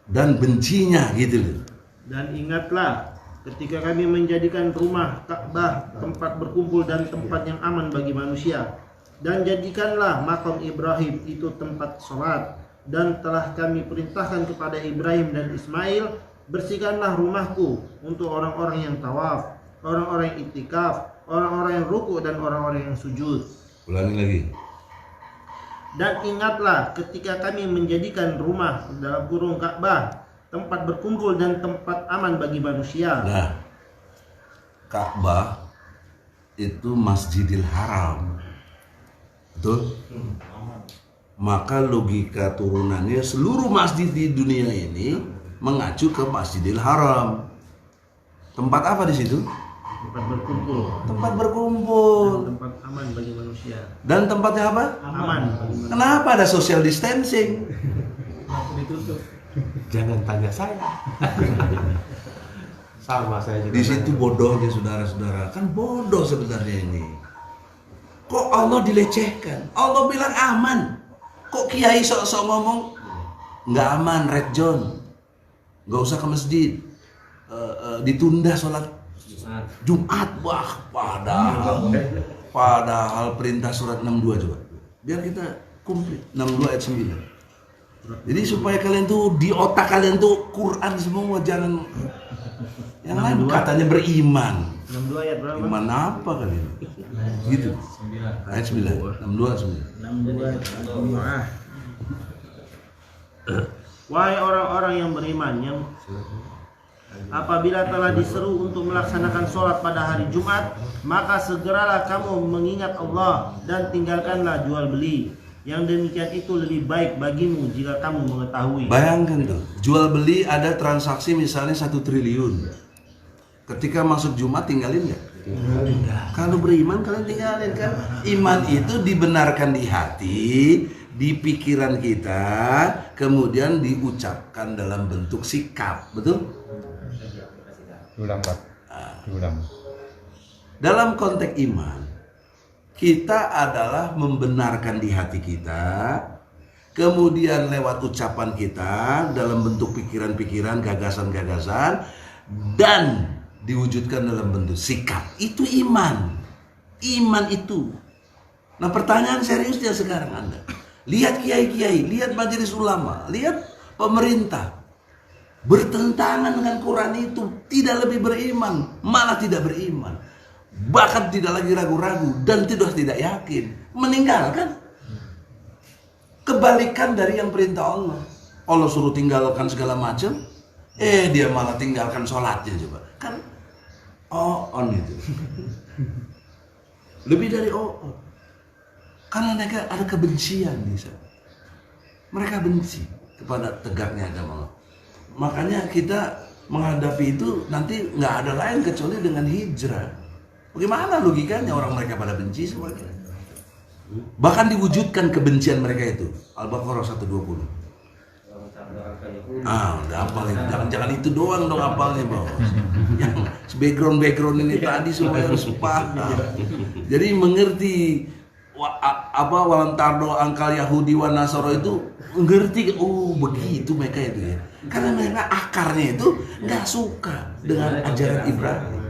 dan bencinya gitu loh. Dan ingatlah ketika kami menjadikan rumah Ka'bah tempat berkumpul dan tempat yang aman bagi manusia. Dan jadikanlah makam Ibrahim itu tempat sholat. Dan telah kami perintahkan kepada Ibrahim dan Ismail, bersihkanlah rumahku untuk orang-orang yang tawaf, orang-orang yang iktikaf, orang-orang yang ruku dan orang-orang yang sujud. Ulangi lagi. Dan ingatlah ketika kami menjadikan rumah dalam kurung Ka'bah tempat berkumpul dan tempat aman bagi manusia. Nah, Ka'bah itu Masjidil Haram, betul? Maka logika turunannya seluruh masjid di dunia ini mengacu ke Masjidil Haram. Tempat apa di situ? Tempat berkumpul. Tempat berkumpul. Tempat aman bagi manusia. Dan tempatnya apa? Aman bagi manusia. Kenapa ada social distancing? Jangan tanya saya. Sama saya juga. Di situ bodohnya saudara-saudara. Kan bodoh sebenarnya ini. Kok Allah dilecehkan? Allah bilang aman. Kok kiai sok-sok ngomong nggak aman, red zone, nggak usah ke masjid, ditunda sholat Jumat. Wah, padahal perintah surat 62 coba. Biar kita komplit 62 ayat 9. Jadi supaya kalian tuh di otak kalian tuh Quran semua, jangan yang lain katanya beriman. 62 ayat berapa? Iman apa kalian? Gitu. Ayat 9. 62 ayat 9. Wahai orang-orang yang beriman, yang apabila telah diseru untuk melaksanakan sholat pada hari Jumat, maka segeralah kamu mengingat Allah dan tinggalkanlah jual beli. Yang demikian itu lebih baik bagimu jika kamu mengetahui. Bayangkan tuh, jual beli ada transaksi misalnya 1 triliun. Ketika masuk Jumat tinggalin nggak? Kalau beriman kalian tinggalin kan? Iman itu dibenarkan di hati, di pikiran kita, kemudian diucapkan dalam bentuk sikap, betul? Diulang Pak. Diulang. Dalam konteks iman, kita adalah membenarkan di hati kita, kemudian lewat ucapan kita dalam bentuk pikiran-pikiran, gagasan-gagasan, dan diwujudkan dalam bentuk sikap. Itu iman. Iman itu. Nah, pertanyaan seriusnya sekarang Anda. Lihat kiai-kiai, lihat majelis ulama, lihat pemerintah. Bertentangan dengan Quran itu, tidak lebih beriman, malah tidak beriman. Bahkan tidak lagi ragu-ragu dan tidak yakin. Meninggalkan. Kebalikan dari yang perintah Allah. Allah suruh tinggalkan segala macam, dia malah tinggalkan sholatnya coba. Kan on itu. Lebih dari on. Karena mereka ada kebencian di sana. Mereka benci kepada tegaknya agama Allah. Makanya kita menghadapi itu nanti nggak ada lain kecuali dengan hijrah. Bagaimana logikanya orang mereka pada benci semua kita? Bahkan diwujudkan kebencian mereka itu. Al-Baqarah 120. Udah hafal itu. Jangan itu doang dong hafalnya, Bos. Yang background ini tadi supaya harus paham. Jadi mengerti walantardo angkal Yahudi wa Nasara itu mengerti, begitu mereka itu ya. Karena mereka akarnya itu nggak suka dengan ajaran Ibrahim.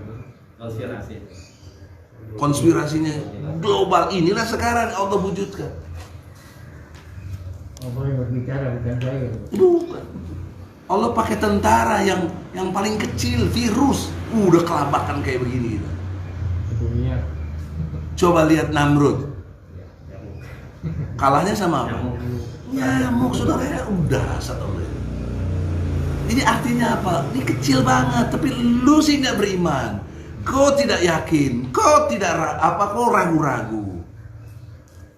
Konspirasinya global inilah sekarang Allah wujudkan. Allah yang berbicara bukan saya. Bukan. Allah pakai tentara yang paling kecil, virus, udah kelabakan kayak begini gitu. Coba lihat Namrud. Kalahnya sama apa? Nyamuk, saudara, udah satu. Ini artinya apa? Ini kecil banget, tapi lu sih nggak beriman. Kau tidak yakin, kau tidak kau ragu-ragu.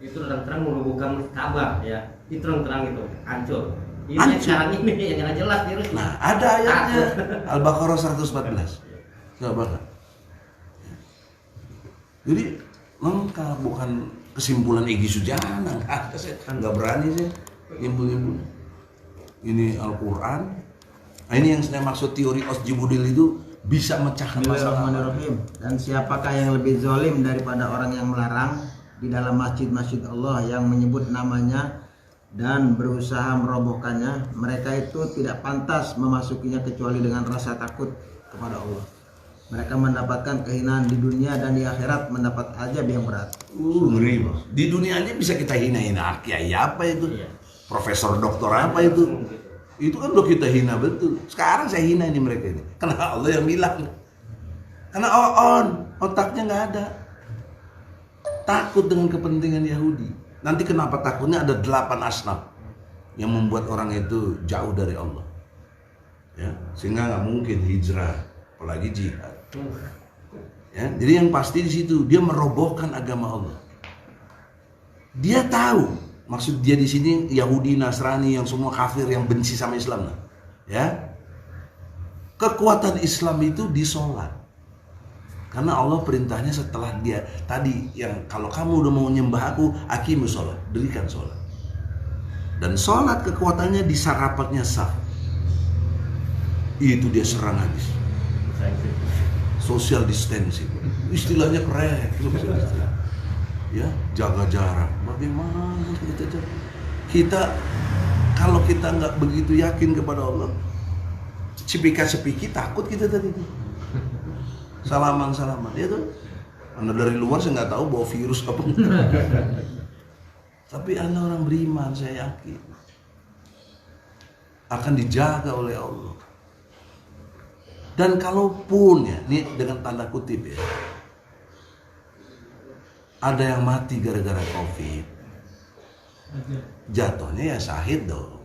Itu terang-terang merubuhkan Ka'bah ya. Itu terang-terang itu hancur. Ini Hancur. sekarang ini yang jelas virus. Nah, ada ayatnya Al-Baqarah 114. Coba kan. Jadi lengkap, bukan kesimpulan Egy Sujana. Saya nggak berani sih nyimpul-nyimpul. Ini Al-Quran. Nah, ini yang saya maksud teori Osjibudil itu bisa mecahkan masalah. Bismillahirrahmanirrahim. Dan siapakah yang lebih zalim daripada orang yang melarang di dalam masjid-masjid Allah yang menyebut namanya dan berusaha merobohkannya? Mereka itu tidak pantas memasukinya kecuali dengan rasa takut kepada Allah. Mereka mendapatkan kehinaan di dunia dan di akhirat mendapat azab yang berat. Ngeri, Bos. Di dunia aja bisa kita hina-hina kiai apa itu? Profesor doktor apa itu? Itu kan udah kita hina betul. Sekarang saya hina ini mereka ini. Karena Allah yang bilang. Karena otaknya nggak ada. Takut dengan kepentingan Yahudi. Nanti kenapa takutnya ada 8 asnaf yang membuat orang itu jauh dari Allah. Ya, sehingga nggak mungkin hijrah, apalagi jihad. Ya, jadi yang pasti di situ dia merobohkan agama Allah. Dia tahu maksud dia di sini Yahudi, Nasrani yang semua kafir yang benci sama Islam, ya. Kekuatan Islam itu di sholat. Karena Allah perintahnya setelah dia tadi yang kalau kamu udah mau nyembah aku, aqimus sholat, dirikan sholat. Dan sholat kekuatannya di sarapatnya saf. Itu dia serang habis. Social distancing, istilahnya keren. Ya, jaga jarak. Bagaimana kita kalau kita nggak begitu yakin kepada Allah, sepika-sepiki takut kita tadi itu. Salaman, ya tuh. Anda dari luar saya nggak tahu bawa virus apa. Tapi Anda orang beriman, saya yakin akan dijaga oleh Allah. Dan kalaupun ya, ini dengan tanda kutip ya, ada yang mati gara-gara COVID, jatuhnya ya syahid dong.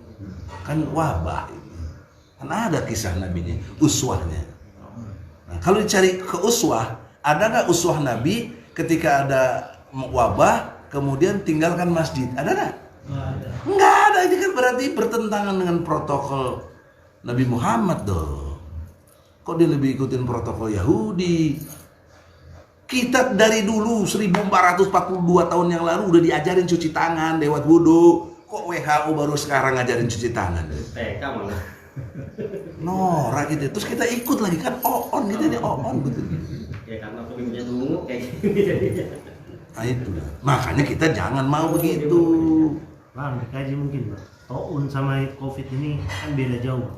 Kan wabah ini. Kan ada kisah nabinya, uswahnya. Nah, kalau dicari ke uswah, ada nggak uswah Nabi ketika ada wabah kemudian tinggalkan masjid? Ada nggak? Nggak ada. Ini kan berarti bertentangan dengan protokol Nabi Muhammad dong. Kok dia lebih ikutin protokol Yahudi? Kita dari dulu 1442 tahun yang lalu udah diajarin cuci tangan lewat wudhu. Kok WHO baru sekarang ngajarin cuci tangan? TK malah. Norak gitu. Terus kita ikut lagi kan on gitu nih on gitu. Ya karena pemimpinnya dulu kayak gini. Nah itu. Makanya kita jangan mau begitu. Bang, dikaji mungkin Bang. Taun sama COVID ini kan beda jauh.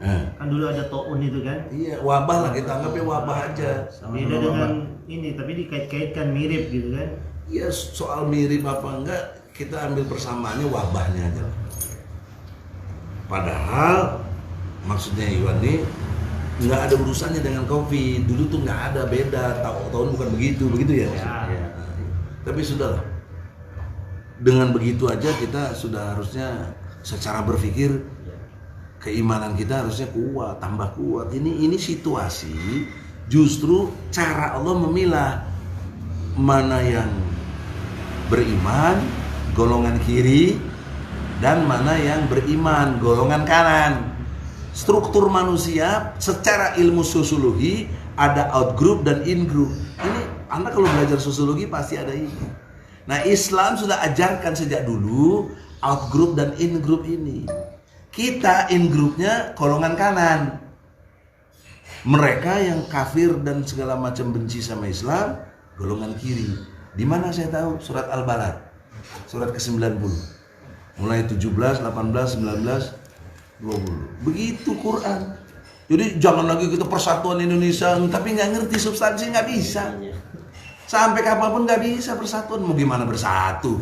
Kan dulu ada taun itu kan? Iya, wabah lah kita anggapnya wabah aja. Beda dengan ini, tapi dikait-kaitkan mirip gitu kan? Iya, soal mirip apa enggak, kita ambil persamaannya wabahnya aja. Padahal maksudnya Iwan ini nggak ada urusannya dengan COVID. Dulu tuh nggak ada, beda. Tahun bukan begitu ya? Ya. Tapi sudahlah. Dengan begitu aja kita sudah harusnya secara berpikir keimanan kita harusnya kuat, tambah kuat. Ini situasi justru cara Allah memilah mana yang beriman golongan kiri dan mana yang beriman golongan kanan. Struktur manusia secara ilmu sosiologi ada out group dan in group. Ini Anda kalau belajar sosiologi pasti ada ini. Nah, Islam sudah ajarkan sejak dulu out group dan in group ini. Kita in grupnya golongan kanan. Mereka yang kafir dan segala macam benci sama Islam golongan kiri. Di mana saya tahu? Surat Al-Balad. Surat ke-90. Mulai 17, 18, 19, 20. Begitu Quran. Jadi jangan lagi kita persatuan Indonesia tapi nggak ngerti substansi, nggak bisa. Sampai kapanpun nggak bisa persatuan. Mau gimana bersatu?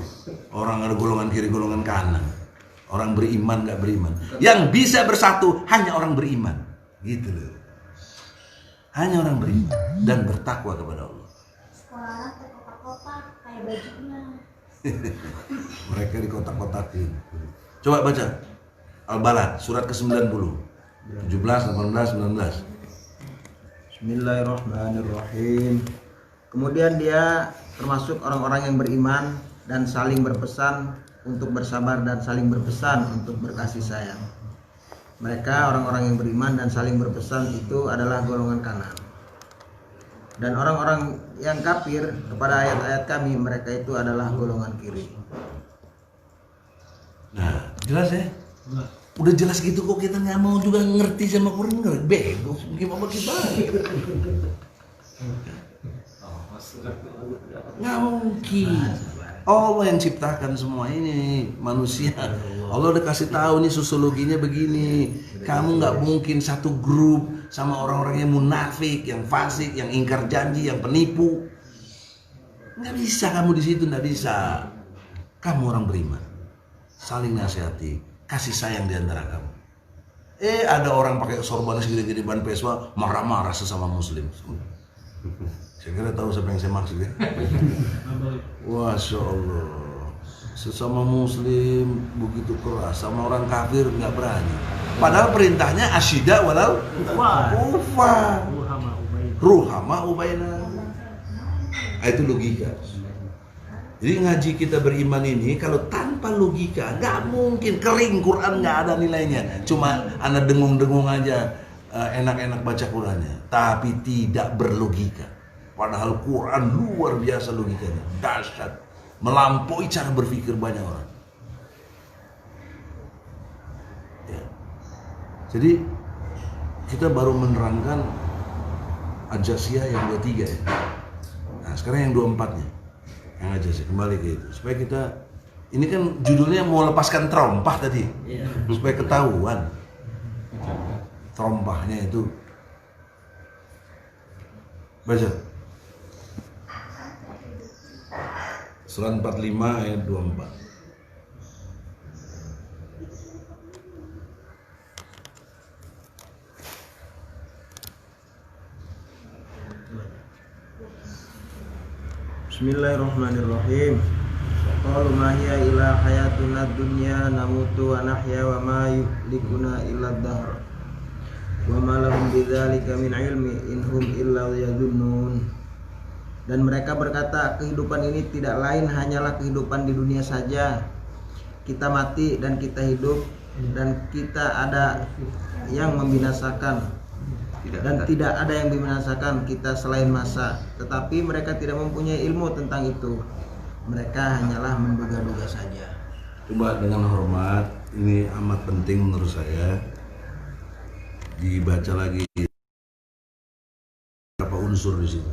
Orang ada golongan kiri, golongan kanan. Orang beriman nggak beriman. Yang bisa bersatu hanya orang beriman. Gitu loh. Hanya orang beriman dan bertakwa kepada Allah. Sekolah kotak-kotak kayak bajunya. Mereka di kotak-kotakin. Coba baca Al-Balad surat ke-90. 17, 18, 19. Bismillahirrahmanirrahim. Kemudian dia termasuk orang-orang yang beriman dan saling berpesan untuk bersabar dan saling berpesan untuk berkasih sayang. Mereka orang-orang yang beriman dan saling berpesan itu adalah golongan kanan. Dan orang-orang yang kafir kepada ayat-ayat kami, mereka itu adalah golongan kiri. Nah, jelas ya? Udah jelas gitu kok kita nggak mau juga ngerti sama Quran, nggak bego, gimana? Nggak mungkin. Allah yang ciptakan semua ini manusia. Allah udah kasih tahu nih sosiologinya begini. Kamu nggak mungkin satu grup sama orang-orang yang munafik, yang fasik, yang ingkar janji, yang penipu. Nggak bisa kamu di situ, nggak bisa. Kamu orang beriman, saling nasihati, kasih sayang di antara kamu. Ada orang pakai sorban segede-gede ban peswa marah-marah sesama muslim. Saya kira tahu siapa yang saya maksud ya. Masya Allah, sesama muslim begitu keras, sama orang kafir nggak berani. Padahal perintahnya asyida walau kufa ruhama ubaina. Itu logika. Jadi ngaji kita beriman ini kalau tanpa logika nggak mungkin, kering. Quran nggak ada nilainya. Cuma anda dengung-dengung aja, enak-enak baca Qurannya, tapi tidak berlogika. Padahal Quran luar biasa logikanya, dahsyat, melampaui cara berpikir banyak orang. Ya. Jadi kita baru menerangkan Ajasiyah yang 23 ya. Nah sekarang yang 24-nya, yang Ajasiyah kembali ke itu. Supaya kita, ini kan judulnya mau lepaskan terompah tadi, supaya ketahuan terompahnya itu. Baca. Surat 45 ayat 24. Bismillahirrahmanirrahim. Qalu ma hiya illa hayatuna dunya namutu wa nahya wa ma yuhlikuna illa ad-dahr. Wa ma lahum bidzalika min ilmi in hum illa yadhunnun. Dan mereka berkata, kehidupan ini tidak lain hanyalah kehidupan di dunia saja. Kita mati dan kita hidup, dan kita ada yang membinasakan, dan tidak ada yang membinasakan kita selain masa. Tetapi mereka tidak mempunyai ilmu tentang itu. Mereka hanyalah menduga-duga saja. Coba dengan hormat, ini amat penting menurut saya dibaca lagi berapa unsur di situ.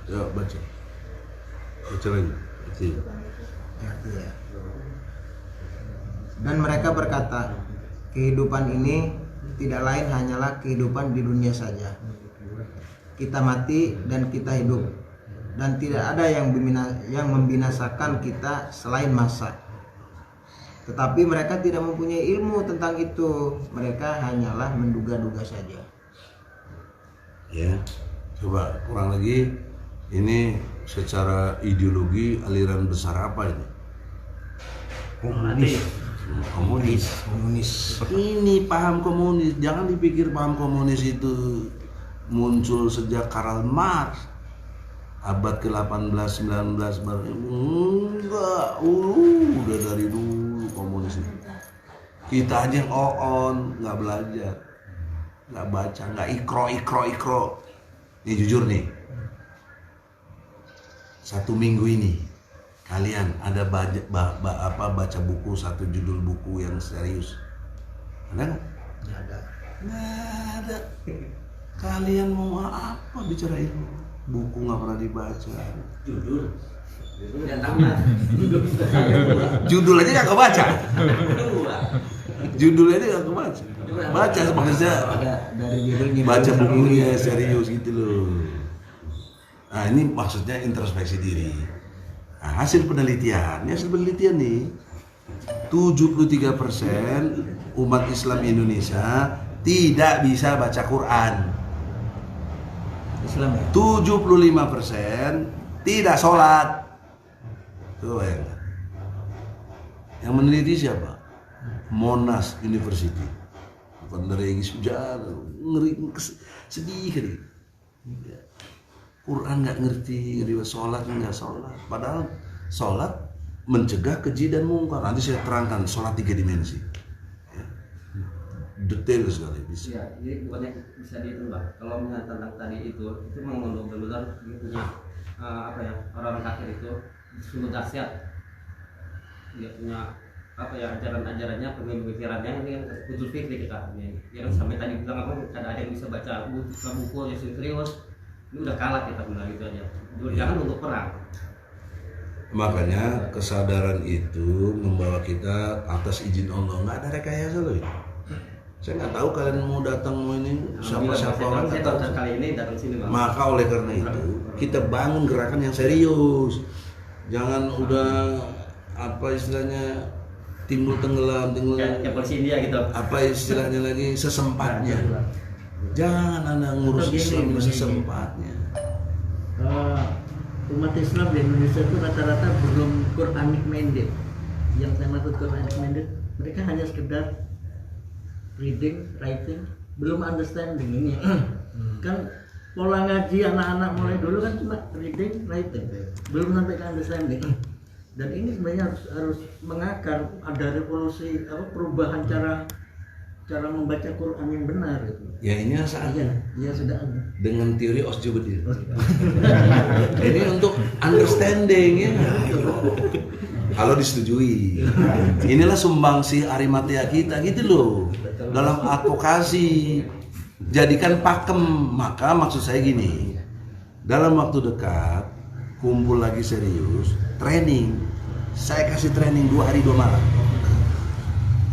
Ya baca lagi. Ya. Dan mereka berkata, kehidupan ini tidak lain hanyalah kehidupan di dunia saja. Kita mati dan kita hidup, dan tidak ada yang membinasakan kita selain masa. Tetapi mereka tidak mempunyai ilmu tentang itu. Mereka hanyalah menduga-duga saja. Ya, coba kurang lagi. Ini secara ideologi aliran besar apa ini? Komunis. Ini paham komunis. Jangan dipikir paham komunis itu muncul sejak Karl Marx abad ke-18, 19 baru. Enggak, udah dari dulu komunis itu. Kita aja yang on, nggak belajar, nggak baca, nggak ikro. Ini jujur nih. Satu minggu ini kalian ada baca buku, satu judul buku yang serius? Ada nggak? Nggak ada. Kalian mau apa bicara itu? Buku nggak pernah dibaca. Judul aja nggak kebaca. Judul aja nggak kebaca. Baca maksudnya baca bukunya serius gitu loh. Nah ini maksudnya introspeksi diri. Nah, hasil penelitian nih 73% umat Islam Indonesia tidak bisa baca Quran. Islam ya? 75% tidak sholat. Tuh ya. Yang meneliti siapa? Monash University. Bukan dari Egy Sujana. Ngeri, sedih kan? Quran nggak ngerti, sholat nggak sholat. Padahal sholat mencegah keji dan mungkar. Nanti saya terangkan sholat 3 dimensi. Ya. Detail sekali bisa. Ya, jadi bukannya bisa dihitung Pak. Kalau misalnya tentang tadi itu memang benar-benar punya orang kafir itu sungguh dahsyat. Dia punya ajaran-ajarannya, pemikirannya ini kan usul fikri kita. Yang sampai tadi bilang ada yang bisa baca buku yang serius. Ini udah kalah kita bilang gitu aja. Jangan untuk perang. Makanya kesadaran itu membawa kita atas izin Allah, nggak ada rekayasa loh. Saya nggak tahu kalian mau datang mau ini siapa orang nggak tahu. Kali ini datang sini, Bang. Maka oleh karena itu kita bangun gerakan yang serius. Jangan udah apa istilahnya timbul tenggelam Kayak polisi India gitu. apa istilahnya lagi sesempatnya. Jangan anda ngurus Islam ini sesempatnya. Umat Islam di Indonesia itu rata-rata belum Quranic minded. Yang saya maksud Quranic minded, mereka hanya sekedar reading, writing, belum understanding ini. Kan pola ngaji anak-anak mulai dulu kan cuma reading, writing, belum sampai ke understanding. Dan ini sebenarnya harus mengakar, ada revolusi perubahan cara membaca Quran yang benar gitu. Ya ini saatnya. Ya sudah ada. Dengan teori Osjubedir. Ini untuk understanding ya. Kalau disetujui. Inilah sumbangsi Arimatea kita gitu loh. Dalam advokasi jadikan pakem. Maka maksud saya gini, dalam waktu dekat kumpul lagi serius, training. Saya kasih training 2 hari 2 malam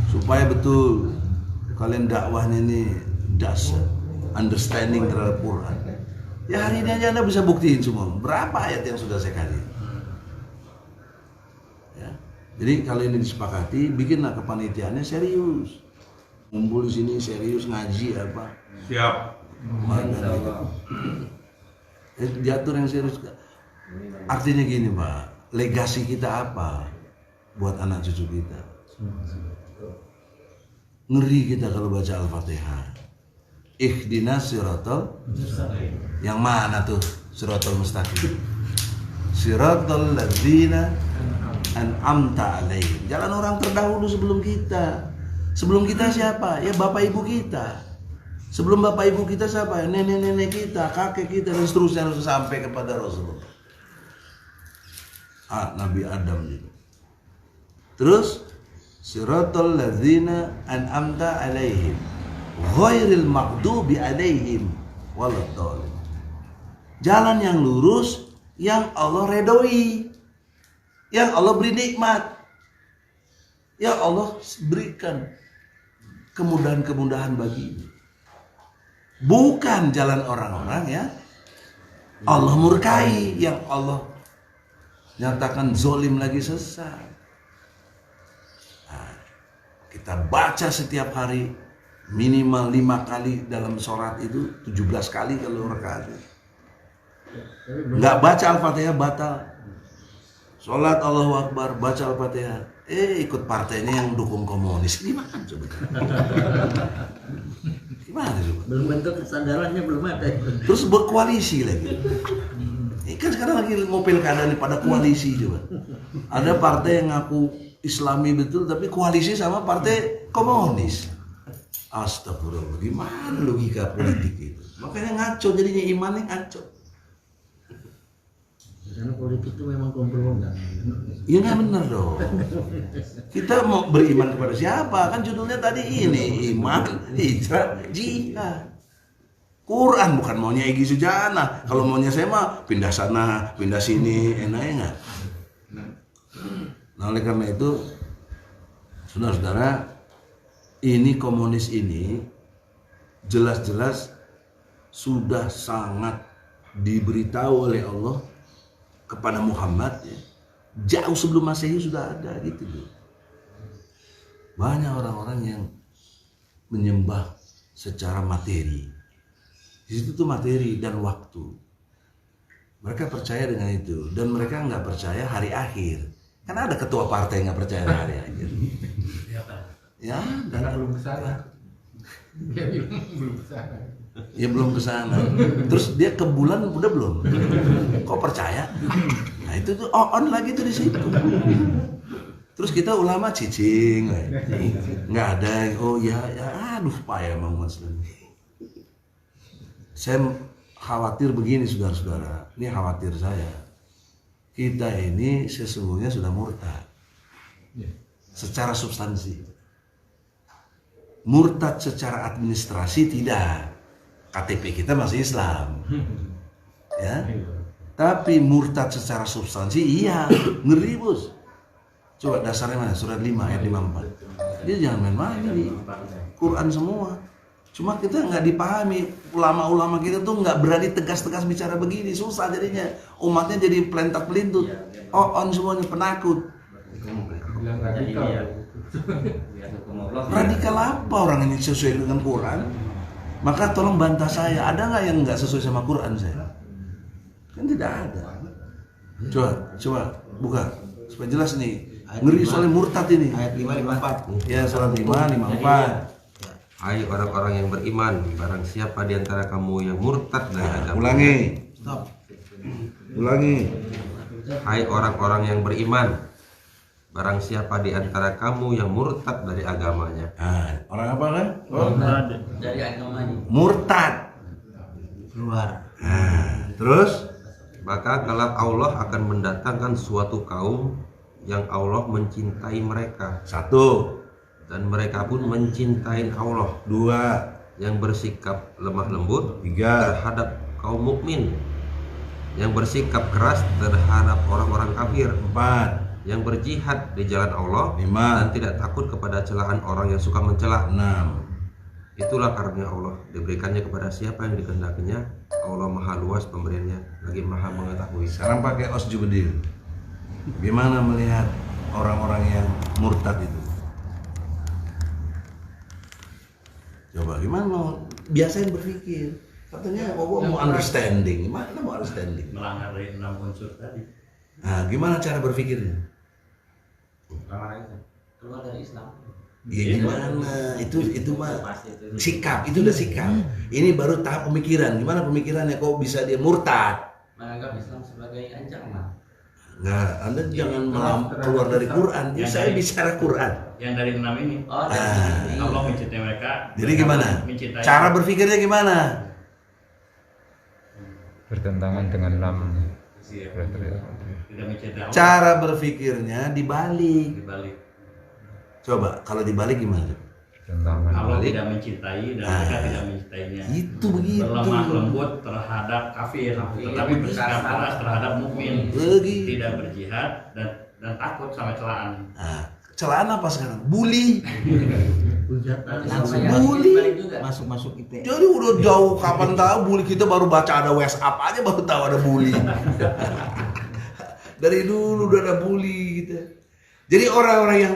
supaya betul kalian dakwahnya ini dasar understanding terhadap Quran. Ya hari ini aja Anda bisa buktiin semua berapa ayat yang sudah saya kasih. Ya. Jadi kalau ini disepakati, bikinlah kepanitiaannya serius. Kumpul di sini serius ngaji apa? Siap. Diatur yang serius. Artinya gini Pak, legasi kita apa buat anak cucu kita? Ngeri kita kalau baca Al-Fatihah. Ihdinas siratal yang mana tuh siratal mustaqim? Siratal ladzina an'amta alaihim. Jalan orang terdahulu sebelum kita. Sebelum kita siapa? Ya bapak ibu kita. Sebelum bapak ibu kita siapa? Nenek-nenek kita, kakek kita dan seterusnya harus sampai kepada Rasulullah. Nabi Adam juga. Terus siratal ladzina an'amta alaihim ghairil maghdubi alaihim waladdallin. Jalan yang lurus yang Allah redoi, yang Allah beri nikmat, yang Allah berikan kemudahan-kemudahan baginya. Bukan jalan orang-orang ya Allah murkai, yang Allah nyatakan zolim lagi sesat. Kita baca setiap hari minimal 5 kali dalam sholat itu 17 kali kalau rakaat. Nggak baca Al-Fatihah batal. Sholat Allahu Akbar, baca Al-Fatihah. Ikut partainya yang dukung komunis. Gimana coba? Gimana coba? Belum bentuk kesadarannya belum ada. Terus berkoalisi lagi. Ini kan sekarang lagi mau pilkada nih pada koalisi coba. Ada partai yang ngaku Islami betul tapi koalisi sama partai komunis. Astagfirullah, gimana logika politik itu? Makanya ngaco jadinya, imannya ngaco. Karena politik itu memang kompromi. Iya nggak benar dong. Kita mau beriman kepada siapa? Kan judulnya tadi ini, iman, hijrah, jihad. Quran bukan maunya Egy Sujana. Kalau maunya saya mah pindah sana, pindah sini, enaknya nggak? Nah oleh karena itu, saudara-saudara, ini komunis ini jelas-jelas sudah sangat diberitahu oleh Allah kepada Muhammad ya. Jauh sebelum Masehi sudah ada gitu loh. Banyak orang-orang yang menyembah secara materi. Di situ tuh materi dan waktu. Mereka percaya dengan itu dan mereka nggak percaya hari akhir. Karena ada ketua partai nggak percaya hari akhir. Ya, karena belum kesana. Belum kesana. Ya belum kesana. Terus dia ke bulan udah belum? Kok percaya? Nah itu tuh on lagi tuh di situ. Terus kita ulama cicing, nggak ada. Oh ya, aduh payah mau Muslim. Saya khawatir begini saudara-saudara. Ini khawatir saya. Kita ini sesungguhnya sudah murtad secara substansi. Murtad secara administrasi tidak. KTP kita masih Islam, ya. Tapi murtad secara substansi, iya, ngeri bos. Coba dasarnya mana? Surat 5 ayat 54. Dia jangan main-main ini. Quran semua. Cuma kita nggak dipahami. Ulama-ulama kita tuh nggak berani tegas-tegas bicara begini. Susah jadinya. Umatnya jadi pelentat pelintut. On semuanya penakut. Radikal apa orang ini sesuai dengan Quran? Maka tolong bantah saya. Ada nggak yang nggak sesuai sama Quran saya? Kan tidak ada. Coba buka supaya jelas nih. Ngeri soalnya murtad ini. Ayat 554. Ya, surat 554. Hai orang-orang yang beriman, barang siapa di antara kamu yang murtad dari agama. Ulangi. Hai orang-orang yang beriman, barang siapa di antara kamu yang murtad dari agamanya. Orang apa kan? Dari agamanya. Murtad. Keluar. Terus? Maka kelak Allah akan mendatangkan suatu kaum yang Allah mencintai mereka. 1. Dan mereka pun mencintai Allah. 2. Yang bersikap lemah lembut 3. terhadap kaum mukmin, yang bersikap keras terhadap orang-orang kafir. 4. Yang berjihad di jalan Allah 5. dan tidak takut kepada celaan orang yang suka mencela. 6. Itulah karunia Allah, diberikannya kepada siapa yang dikehendakinya. Allah maha luas pemberiannya, lagi maha mengetahui. Sekarang pakai Osjubedil. Gimana melihat orang-orang yang murtad itu? Coba gimana mau biasain berpikir. Katanya mau understanding. Gimana mau understanding? Melanggar dari 6 unsur tadi. Nah, gimana cara berpikirnya? Keluar dari Islam. Ya gimana? Itu mah sikap, itu udah sikap. Ini baru tahap pemikiran. Gimana pemikirannya? Kok bisa dia murtad? Menganggap Islam sebagai ancaman. Nah, Anda jangan keluar dari Quran. Ya, saya bicara Quran. Yang dari 6 ini. Oh, Allah mencintai mereka. Jadi gimana? Mencintai. Cara berpikirnya gimana? Bertentangan dengan 6 Tidak mencintai Allah. Cara berpikirnya dibalik. Dibalik. Coba kalau dibalik gimana? Allah tidak mencintai dan mereka tidak mencintainya. Itu begitu. Berlemah lembut terhadap kafir, tetapi bersikap keras terhadap mukmin. Tidak berjihad dan takut sama celaan. Celaan apa sekarang? Bully. Bully. Masuk itu. Jadi udah jauh kapan tahu bully, kita baru baca ada WhatsApp aja baru tahu ada bully. Dari dulu udah ada bully gitu. Jadi orang-orang yang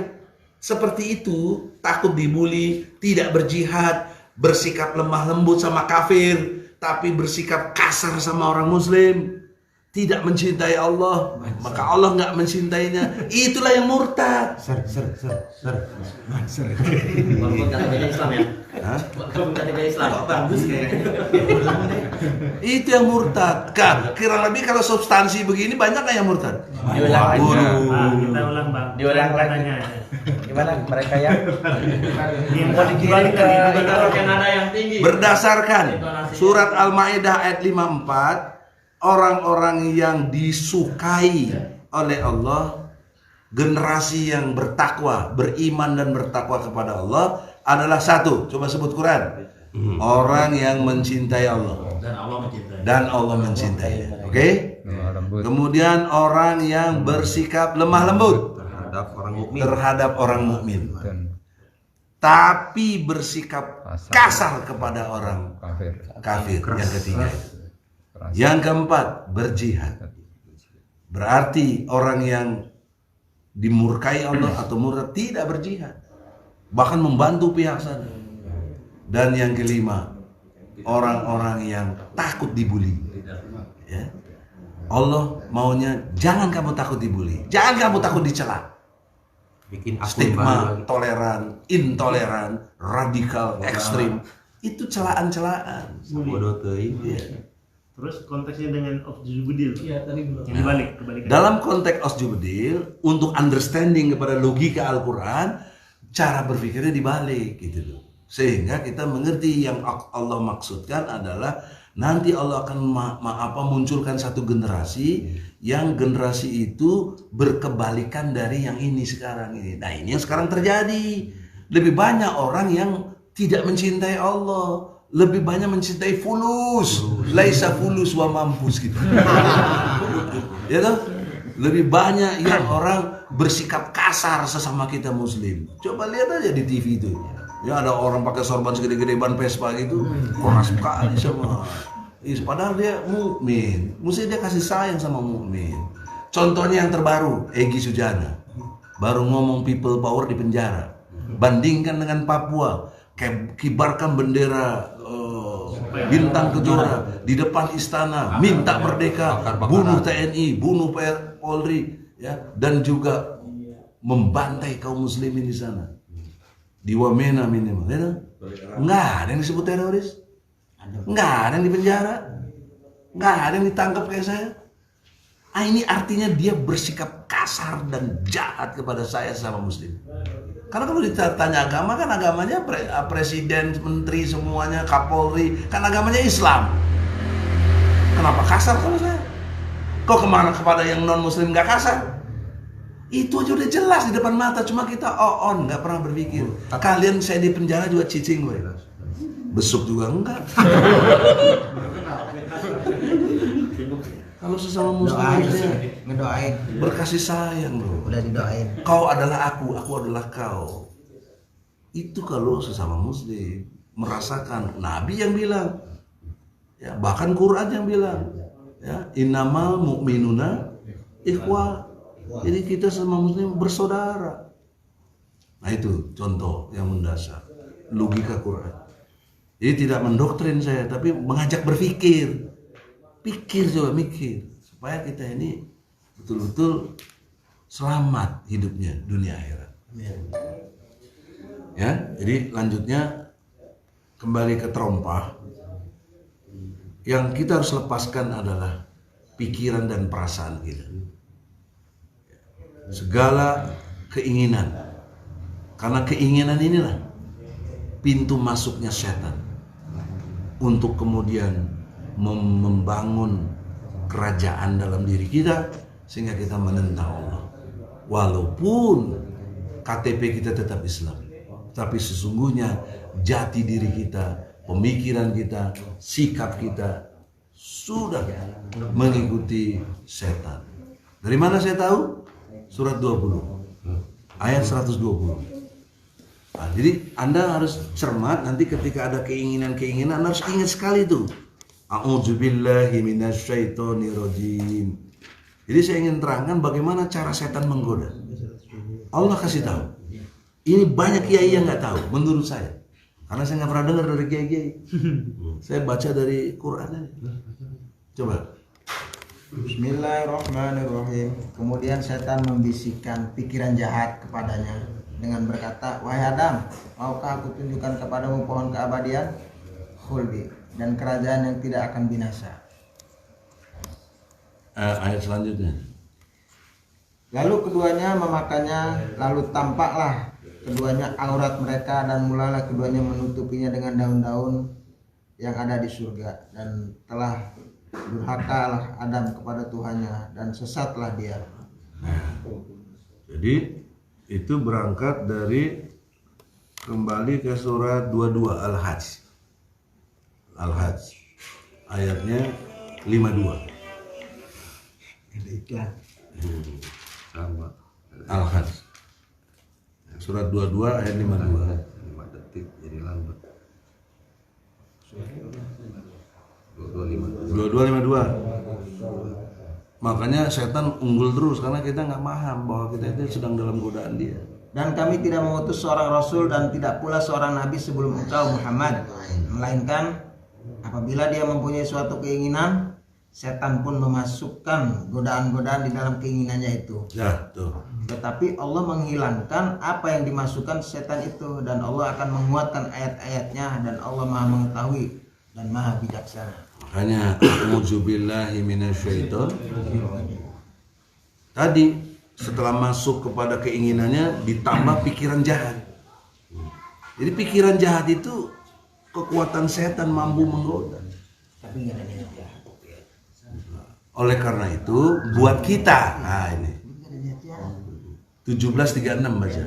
seperti itu, takut dibully, tidak berjihad, bersikap lemah lembut sama kafir, tapi bersikap kasar sama orang muslim, tidak mencintai Allah, maka Allah nggak mencintainya. Itulah yang murtad. Walaupun katanya Islam ya. Walaupun katanya Islam. Bagus kayaknya. Itu yang murtad. Kira lebih kalau substansi begini banyak nggak yang murtad? Kita ulang bang. Diulang lagi. Tanya. Gimana mereka yang mau dikirim ke yang ada yang tinggi? Berdasarkan surat Al-Maidah ayat 54, orang-orang yang disukai oleh Allah, generasi yang bertakwa, beriman dan bertakwa kepada Allah adalah 1. Coba sebut Quran. Orang yang mencintai Allah dan Allah mencintai. Oke? Kemudian orang yang bersikap lemah lembut terhadap orang mukmin, tapi bersikap kasar kepada orang kafir. Yang ketiga. Yang keempat, berjihad. Berarti orang yang dimurkai Allah atau murtad tidak berjihad, bahkan membantu pihak sana. Dan yang kelima, orang-orang yang takut dibully. Ya. Allah maunya jangan kamu takut dibully, jangan kamu takut dicela. Bikin stigma, toleran, intoleran, radikal, ekstrim, itu celaan-celaan. Terus konteksnya dengan Osjubedil. Iya, tadi belum. Dibalik. Dalam konteks Osjubedil, untuk understanding kepada logika Al-Quran, cara berpikirnya dibalik gitu loh. Sehingga kita mengerti yang Allah maksudkan adalah nanti Allah akan munculkan satu generasi yang generasi itu berkebalikan dari yang ini sekarang ini. Nah, ini yang sekarang terjadi. Lebih banyak orang yang tidak mencintai Allah, lebih banyak mencintai fulus, laisa fulus wa mampus gitu. Ya toh? Lebih banyak yang orang bersikap kasar sesama kita muslim. Coba lihat aja di TV itu. Ya ada orang pakai sorban segede-gede ban Vespa gitu, keras sekali sama. Padahal dia mukmin, mesti dia kasih sayang sama mukmin. Contohnya yang terbaru, Egy Sujana, baru ngomong people power di penjara. Bandingkan dengan Papua, kibarkan bendera bintang kejora di depan istana, minta merdeka, bunuh TNI, bunuh Polri, ya, dan juga membantai kaum muslimin di sana. Di Wamena minimal, ya, nggak ada yang disebut teroris, nggak ada yang dipenjara, nggak ada yang ditangkap kayak saya. Ini artinya dia bersikap kasar dan jahat kepada saya sama muslim. Karena kalau ditanya agama kan agamanya presiden, menteri semuanya, Kapolri, kan agamanya Islam. Kenapa kasar sama saya? Kok kemana kepada yang non muslim nggak kasar? Itu aja udah jelas di depan mata, cuma kita nggak pernah berpikir. Kalian saya di penjara juga cicing gue, besuk juga enggak. Kalau sesama muslim ngedoain, berkasih sayang loh. Udah didoain. Kau adalah aku adalah kau. Itu kalau sesama muslim merasakan. Nabi yang bilang, ya, bahkan Quran yang bilang, ya, innamal mu'minuna ikhwah. Jadi kita sama muslim bersaudara. Nah itu contoh yang mendasar, logika Quran. Jadi tidak mendoktrin saya, tapi mengajak berpikir. Pikir juga, mikir supaya kita ini betul-betul selamat hidupnya dunia akhirat. Ya, jadi lanjutnya kembali ke terompah. Yang kita harus lepaskan adalah pikiran dan perasaan kita. Segala keinginan. Karena keinginan inilah pintu masuknya setan untuk kemudian membangun kerajaan dalam diri kita sehingga kita menentang Allah. Walaupun KTP kita tetap Islam, tapi sesungguhnya jati diri kita, pemikiran kita, sikap kita sudah mengikuti setan. Dari mana saya tahu? Surat 20 ayat 120. Nah, jadi Anda harus cermat nanti ketika ada keinginan-keinginan, Anda harus ingat sekali tuh. A'udzubillahi minasyaitonirrajim. Jadi saya ingin terangkan bagaimana cara setan menggoda. Allah kasih tahu. Ini banyak kiai yang nggak tahu, menurut saya. Karena saya nggak pernah dengar dari kiai-kiai. Saya baca dari Quran aja. Coba. Bismillahirrahmanirrahim. Kemudian setan membisikkan pikiran jahat kepadanya dengan berkata, wahai Adam, maukah aku tunjukkan kepadamu pohon keabadian, khuldi, dan kerajaan yang tidak akan binasa. Ayat selanjutnya. Lalu keduanya memakannya, lalu tampaklah keduanya aurat mereka, dan mulailah keduanya menutupinya dengan daun-daun yang ada di surga, dan telah durhakalah Adam kepada Tuhannya dan sesatlah dia. Jadi itu berangkat dari kembali ke surat 22 Al-Hajj. Al-Hajj ayatnya 52. Al-Hajj surat 22 ayat 52. 5 detik jadi lambat. 22:52. Makanya setan unggul terus karena kita nggak paham bahwa kita itu sedang dalam godaan dia. Dan kami tidak mengutus seorang rasul dan tidak pula seorang nabi sebelum engkau Muhammad, melainkan apabila dia mempunyai suatu keinginan, setan pun memasukkan godaan-godaan di dalam keinginannya itu. Ya, tuh. Tetapi Allah menghilangkan apa yang dimasukkan setan itu, dan Allah akan menguatkan ayat-ayatnya, dan Allah Maha mengetahui dan Maha bijaksana. Makanya a'udzubillahi minasyaiton. Tadi setelah masuk kepada keinginannya ditambah pikiran jahat. Jadi pikiran jahat itu kekuatan setan mampu menggoda. Tapi nggak ada niat jahat. Oleh karena itu buat kita, nah ini 17:36 baca.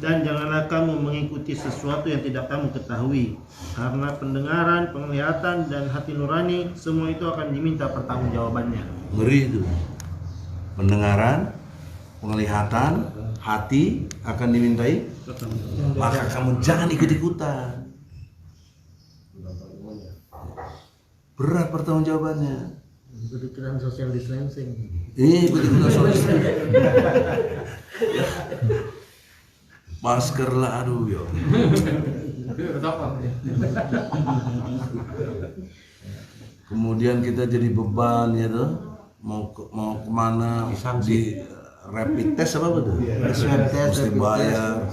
Dan janganlah kamu mengikuti sesuatu yang tidak kamu ketahui, karena pendengaran, penglihatan, dan hati nurani semua itu akan diminta pertanggungjawabannya. Ngeri itu. Pendengaran, penglihatan, hati akan dimintai. Maka kamu jangan ikut-ikutan. Berat pertanggungjawabannya. Ikut-ikutan social distancing. Ikut-ikutan social distancing. Masker lah, aduh ya. Kemudian kita jadi beban ya tuh, mau kemana di rapid test apa betul? Swab test, mesti bayar,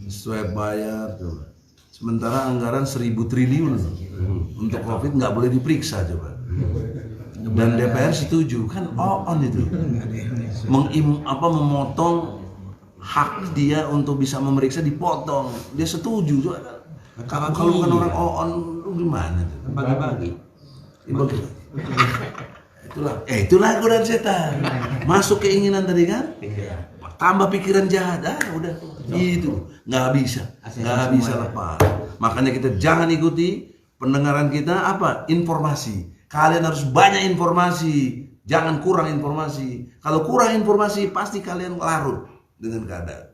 Swab bayar tuh. Sementara anggaran 1.000 triliun untuk COVID nggak boleh diperiksa coba. Dan DPR setuju kan on itu, memotong hak dia untuk bisa memeriksa dipotong, dia setuju. Kalau bukan orang on gimana? Bagi-bagi. Itulah godaan setan. Masuk keinginan tadi kan, tambah pikiran jahat. Udah itu nggak bisa lepas. Makanya kita jangan ikuti pendengaran kita apa informasi. Kalian harus banyak informasi, jangan kurang informasi. Kalau kurang informasi pasti kalian larut dengan keadaan.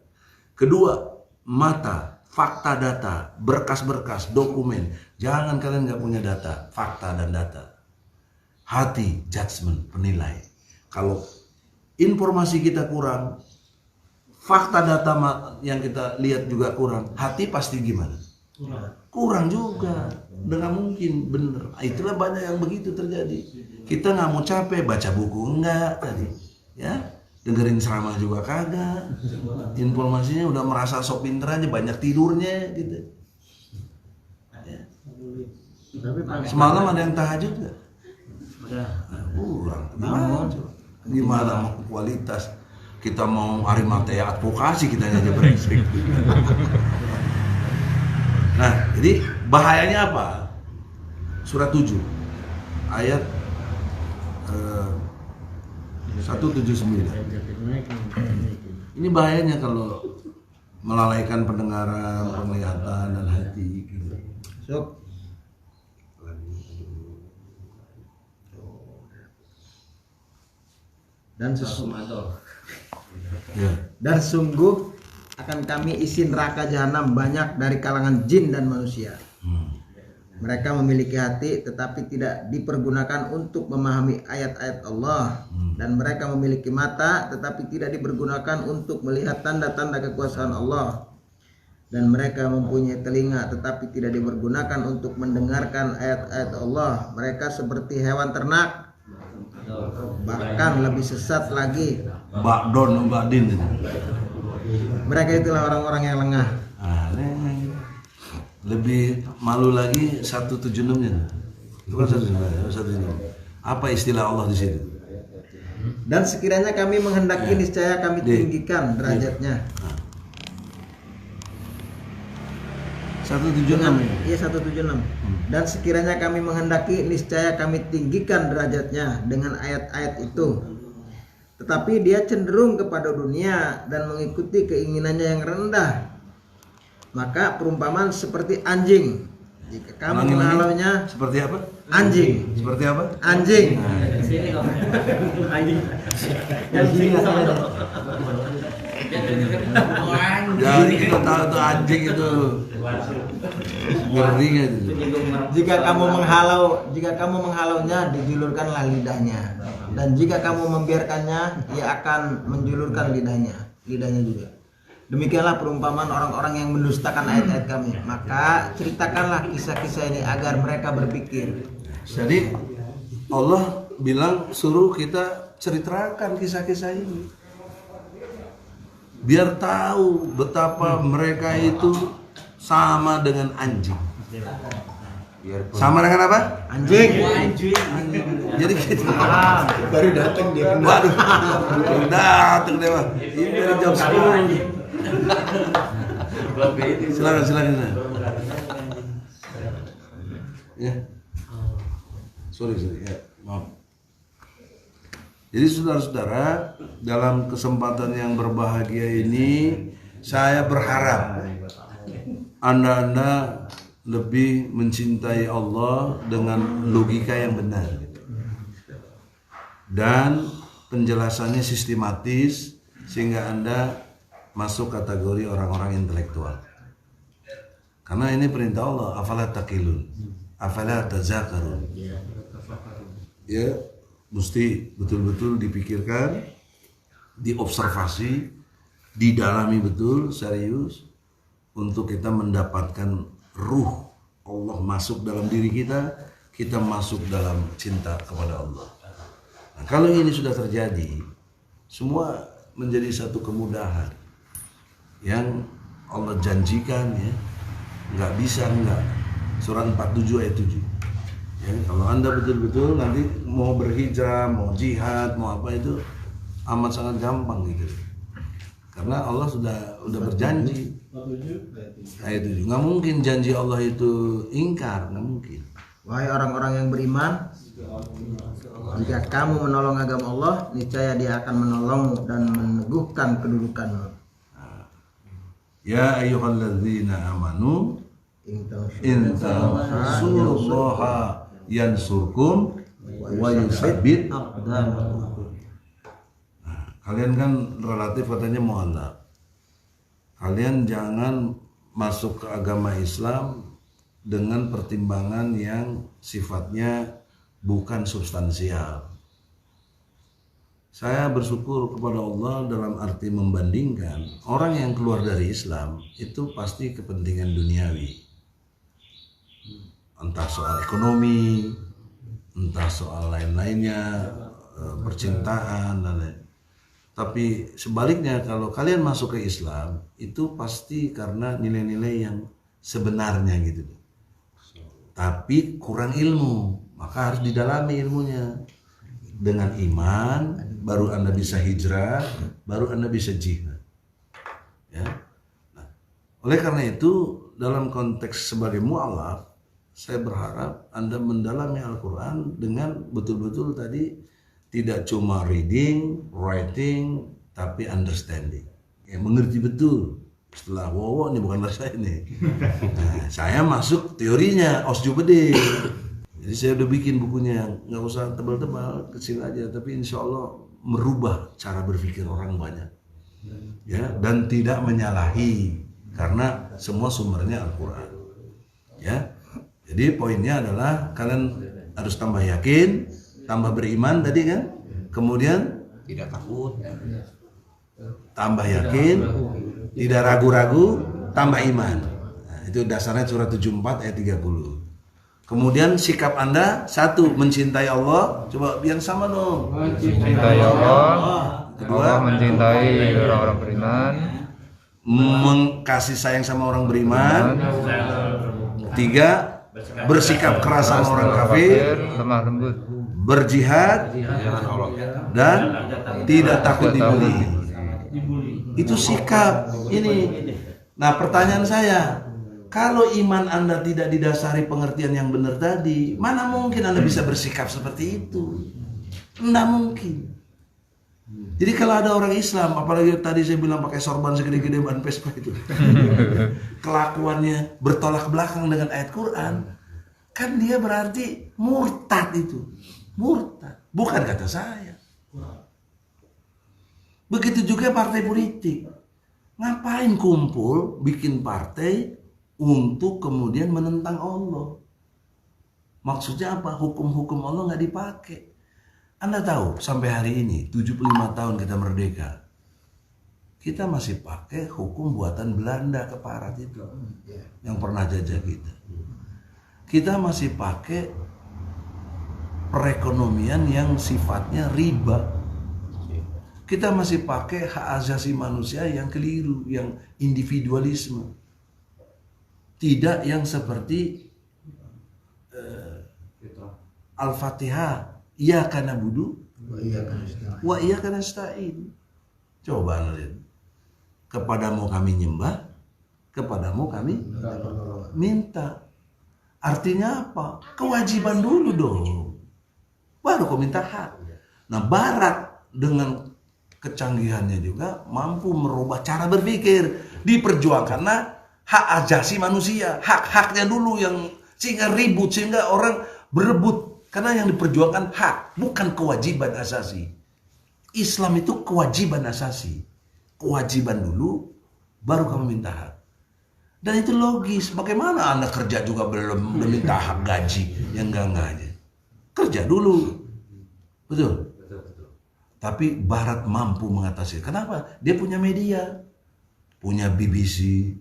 Kedua, mata, fakta, data, berkas-berkas, dokumen. Jangan kalian nggak punya data, fakta dan data. Hati, judgment, penilai. Kalau informasi kita kurang, fakta data yang kita lihat juga kurang, hati pasti gimana? Kurang juga. Nggak mungkin bener. Itulah banyak yang begitu terjadi. Kita nggak mau capek baca buku enggak tadi, ya. Dengerin ceramah juga kagak. Informasinya udah merasa sok pinter aja, banyak tidurnya gitu. Ya. Semalam ada yang tahajud nggak? Kurang. Gimana mau kualitas? Kita mau Arimatea advokasi kita aja brengsek. Nah, jadi bahayanya apa? Surat 7 ayat 179. Ini bahayanya kalau melalaikan pendengaran, penglihatan dan hati gitu. Dan sungguh akan kami isi neraka jahanam banyak dari kalangan jin dan manusia. Mereka memiliki hati tetapi tidak dipergunakan untuk memahami ayat-ayat Allah, dan mereka memiliki mata tetapi tidak dipergunakan untuk melihat tanda-tanda kekuasaan Allah, dan mereka mempunyai telinga tetapi tidak dipergunakan untuk mendengarkan ayat-ayat Allah. Mereka seperti hewan ternak, bahkan lebih sesat lagi. Bakdon, bakdin. Mereka itulah orang-orang yang lengah. Lebih malu lagi 176-nya. Itu kan 176. Apa istilah Allah di situ? Dan sekiranya kami menghendaki niscaya kami tinggikan derajatnya. 176. Iya 176. Dan sekiranya kami menghendaki niscaya kami tinggikan derajatnya dengan ayat-ayat itu. Tetapi dia cenderung kepada dunia dan mengikuti keinginannya yang rendah. Maka perumpamaan seperti anjing. Jika kamu menghalaunya seperti apa? Anjing. Seperti apa? Anjing. Jadi kita tahu tuh anjing itu. Ngerinya itu. Jika kamu menghalaunya, dijulurkanlah lidahnya. Dan jika kamu membiarkannya, ia akan menjulurkan lidahnya juga. Demikianlah perumpamaan orang-orang yang mendustakan ayat-ayat kami. Maka ceritakanlah kisah-kisah ini agar mereka berpikir. Jadi Allah bilang suruh kita ceritakan kisah-kisah ini, biar tahu betapa mereka itu sama dengan anjing. Sama dengan apa? Anjing. Jadi kita baru datang dia. Waduh, baru datang deh Bang. Ini dari jam 10. Silakan. Ya. Sorry ya, maaf. Jadi saudara-saudara, dalam kesempatan yang berbahagia ini Saya berharap Anda lebih mencintai Allah dengan logika yang benar dan penjelasannya sistematis sehingga Anda masuk kategori orang-orang intelektual. Karena ini perintah Allah, afala taqilun, afala tazakarun. Ya, mesti betul-betul dipikirkan, diobservasi, didalami betul, serius untuk kita mendapatkan ruh Allah masuk dalam diri kita, kita masuk dalam cinta kepada Allah. Nah, kalau ini sudah terjadi, semua menjadi satu kemudahan yang Allah janjikan ya. Nggak bisa enggak. Surah 47 ayat 7. Ya, kalau Anda betul-betul nanti mau berhijrah, mau jihad, mau apa itu amat sangat gampang gitu. Karena Allah sudah berjanji. Ayat 7. Nggak mungkin janji Allah itu ingkar, nggak mungkin. Wahai orang-orang yang beriman, jika kamu menolong agama Allah, niscaya Dia akan menolongmu dan meneguhkan kedudukanmu. Ya ayyuhalladzina amanu in tansurullaha yansurkum wa yusabbit aqdamakum. Kalian kan relatif katanya mu'allaq. Kalian jangan masuk ke agama Islam dengan pertimbangan yang sifatnya bukan substansial. Saya bersyukur kepada Allah dalam arti membandingkan orang yang keluar dari Islam itu pasti kepentingan duniawi. Entah soal ekonomi, entah soal lain-lainnya, percintaan dan lain. Tapi sebaliknya kalau kalian masuk ke Islam itu pasti karena nilai-nilai yang sebenarnya gitu. Tapi kurang ilmu, maka harus didalami ilmunya. Dengan iman baru Anda bisa hijrah, baru Anda bisa jihad. Ya. Nah, oleh karena itu dalam konteks sebagai mu'allaf, saya berharap Anda mendalami Al-Quran dengan betul-betul tadi tidak cuma reading, writing, tapi understanding. Ya, mengerti betul. Setelah wow ini bukan bahasa ini. Nah, saya masuk teorinya Osjubede. Jadi saya udah bikin bukunya yang nggak usah tebal-tebal, kecil aja, tapi insya Allah merubah cara berpikir orang banyak, ya, dan tidak menyalahi karena semua sumbernya Al-Quran, ya. Jadi poinnya adalah kalian harus tambah yakin, tambah beriman tadi kan, kemudian Tidak takut. tambah yakin, tidak ragu-ragu, tambah iman. Nah, itu dasarnya surah 74 ayat 30. Kemudian sikap Anda satu mencintai Allah, coba yang sama dong. Mencintai Allah. Kedua, Allah mencintai orang-orang beriman. Mengkasih sayang sama orang beriman. Tiga, bersikap keras sama orang kafir. Lemah lembut. Berjihad dan tidak takut dibully. Itu sikap ini. Nah, pertanyaan saya, kalau iman Anda tidak didasari pengertian yang benar tadi, mana mungkin Anda bisa bersikap seperti itu? Tidak mungkin. Jadi kalau ada orang Islam, apalagi tadi saya bilang pakai sorban segede-gede ban Vespa itu, kelakuannya bertolak belakang dengan ayat Quran, kan dia berarti murtad itu. Murtad, bukan kata saya. Begitu juga partai politik. Ngapain kumpul bikin partai untuk kemudian menentang Allah? Maksudnya apa? Hukum-hukum Allah nggak dipakai. Anda tahu sampai hari ini 75 tahun kita merdeka, kita masih pakai hukum buatan Belanda keparat itu yang pernah jajah kita. Kita masih pakai perekonomian yang sifatnya riba. Kita masih pakai hak asasi manusia yang keliru, yang individualisme. Tidak yang seperti Al-Fatihah, iyyaka na'budu wa iyyaka nasta'in. Coba lihat. Kepadamu kami nyembah, kepadamu kami minta. Artinya apa? Kewajiban dulu dong, baru kau minta hak. Nah, Barat dengan kecanggihannya juga mampu merubah cara berpikir. Diperjuangkanlah hak asasi manusia, hak-haknya dulu yang sehingga ribut, sehingga orang berebut. Karena yang diperjuangkan hak, bukan kewajiban asasi. Islam itu kewajiban asasi. Kewajiban dulu, baru kamu minta hak. Dan itu logis. Bagaimana Anda kerja juga belum minta hak gaji yang enggak aja. Kerja dulu. Betul? Tapi Barat mampu mengatasi. Kenapa? Dia punya media. Punya BBC.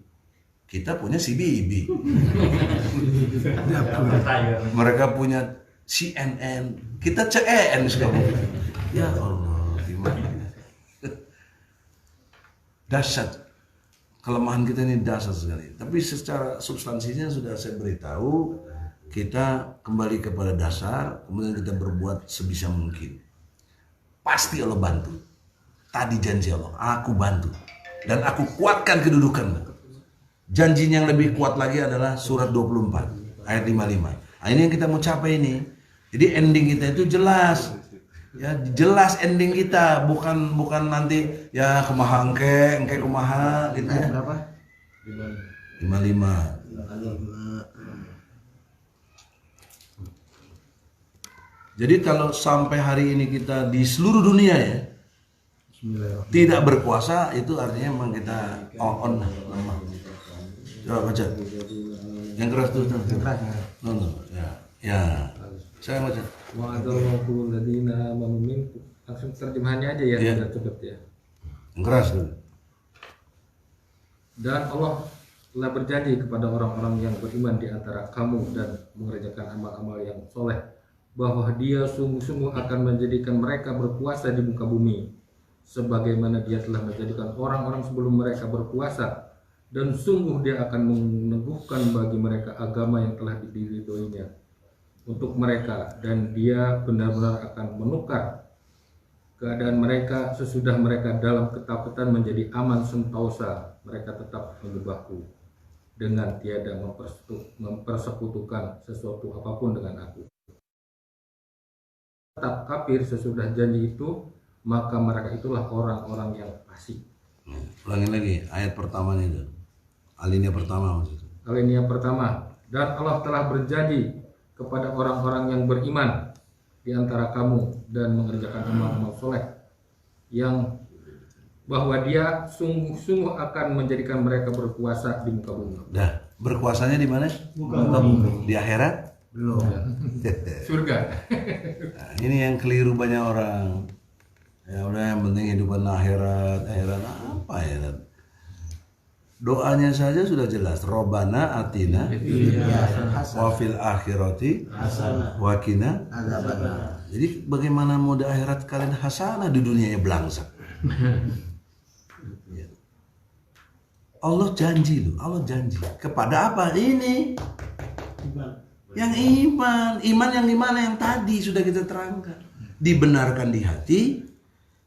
Kita punya CBB. Mereka punya CNN. Kita CEN sekarang. Ya Allah, gimana? Dahsyat. Kelemahan kita ini dahsyat sekali. Tapi secara substansinya sudah saya beritahu, kita kembali kepada dasar, kemudian kita berbuat sebisa mungkin. Pasti Allah bantu. Tadi janji Allah, aku bantu. Dan aku kuatkan kedudukan. Janji yang lebih kuat lagi adalah surat 24, ayat 55. Nah, ini yang kita mau capai ini. Jadi ending kita itu jelas. Ya, jelas ending kita, bukan nanti ya kumaha engke kumaha gitu ya. Berapa? 55. Jadi kalau sampai hari ini kita di seluruh dunia ya tidak berkuasa, itu artinya memang kita on lemah. Coba baca. Yang keras tuh. No. Ya. Saya baca. Wa'adallahu ladina manumin. Langsung terjemahannya aja ya, tidak cepet ya. Yang keras tuh. Dan Allah telah berjanji kepada orang-orang yang beriman di antara kamu dan mengerjakan amal-amal yang soleh, bahwa Dia sungguh-sungguh akan menjadikan mereka berkuasa di muka bumi, sebagaimana Dia telah menjadikan orang-orang sebelum mereka berkuasa, dan sungguh Dia akan meneguhkan bagi mereka agama yang telah diridhoinya untuk mereka, dan Dia benar-benar akan menukar keadaan mereka sesudah mereka dalam ketakutan menjadi aman sentosa. Mereka tetap menyembahku dengan tiada mempersekutukan sesuatu apapun dengan aku. Tetap kafir sesudah janji itu, maka mereka itulah orang-orang yang fasik. Ulangi lagi ayat pertamanya itu. Alinea pertama maksudnya. Alinea pertama. Dan Allah telah berjanji kepada orang-orang yang beriman di antara kamu dan mengerjakan amal-amal soleh, yang bahwa Dia sungguh-sungguh akan menjadikan mereka berkuasa di muka bumi. Dah, berkuasanya di mana? Muka bumi. Di akhirat? Belum. Surga. Nah, ini yang keliru banyak orang. Ya udah, yang penting hidupan akhirat apa ya? Doanya saja sudah jelas. Robbana atina wa fil akhirati wa qina adzabannar. Jadi bagaimana mau di akhirat kalian hasanah, di dunianya belangsak. Allah janji loh, Allah janji. Kepada apa ini? Yang iman. Iman yang gimana? Yang tadi sudah kita terangkan. Dibenarkan di hati,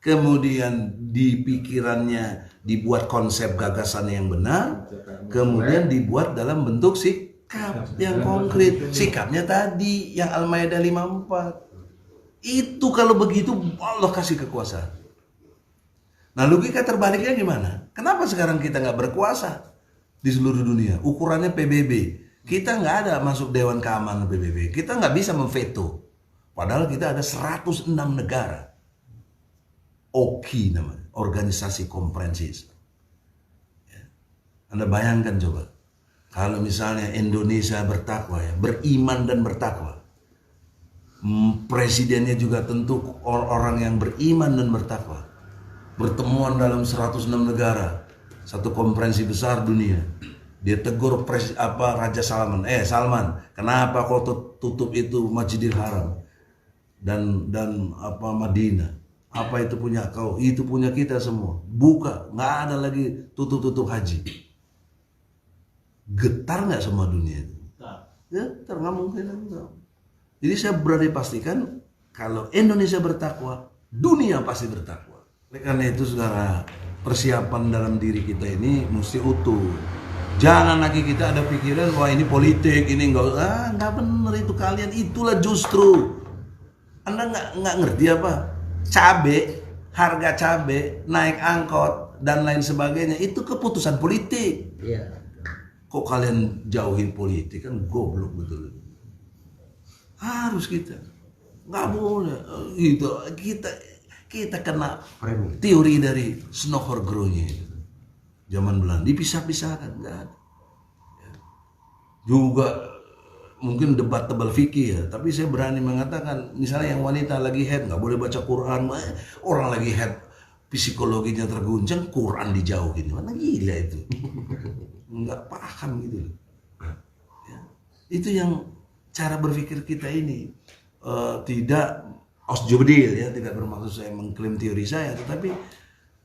kemudian di pikirannya dibuat konsep gagasan yang benar, kemudian dibuat dalam bentuk sikap yang konkret. Sikapnya tadi yang Al-Maidah 54. Itu kalau begitu Allah kasih kekuasaan. Nah, logika terbaliknya gimana? Kenapa sekarang kita nggak berkuasa di seluruh dunia? Ukurannya PBB. Kita nggak ada masuk Dewan Keamanan PBB. Kita nggak bisa memveto. Padahal kita ada 106 negara. OKI namanya, Organisasi Komprehensif. Ya. Anda bayangkan coba, kalau misalnya Indonesia bertakwa, ya, beriman dan bertakwa. Presidennya juga tentu orang yang beriman dan bertakwa. Bertemuan dalam 106 negara, satu konferensi besar dunia. Dia tegur Raja Salman, Salman, kenapa kau tutup itu Masjidil Haram dan Madinah? Apa itu punya kau? Itu punya kita semua. Buka, nggak ada lagi tutup haji. Getar nggak semua dunia itu? Getar, nggak mungkin. Jadi saya berani pastikan kalau Indonesia bertakwa, dunia pasti bertakwa. Oleh karena itu, saudara, persiapan dalam diri kita ini mesti utuh. Jangan lagi kita ada pikiran wah ini politik, ini nggak benar itu kalian. Itulah justru Anda nggak ngerti apa? Cabe harga cabai, naik angkot dan lain sebagainya itu keputusan politik. Iya. Kok kalian jauhin politik, kan goblok betul. Harus kita nggak boleh gitu. Kita kena teori dari Snohorgronya zaman Belanda, dipisah-pisahkan, nggak ada. Juga mungkin debat tebal fikih ya, tapi saya berani mengatakan misalnya yang wanita lagi head nggak boleh baca Quran, orang lagi head psikologinya terguncang, Quran dijauhin, mana gila itu. Nggak paham gitu loh. Ya. Itu yang cara berpikir kita ini tidak osjobdil ya, tidak bermaksud saya mengklaim teori saya, tetapi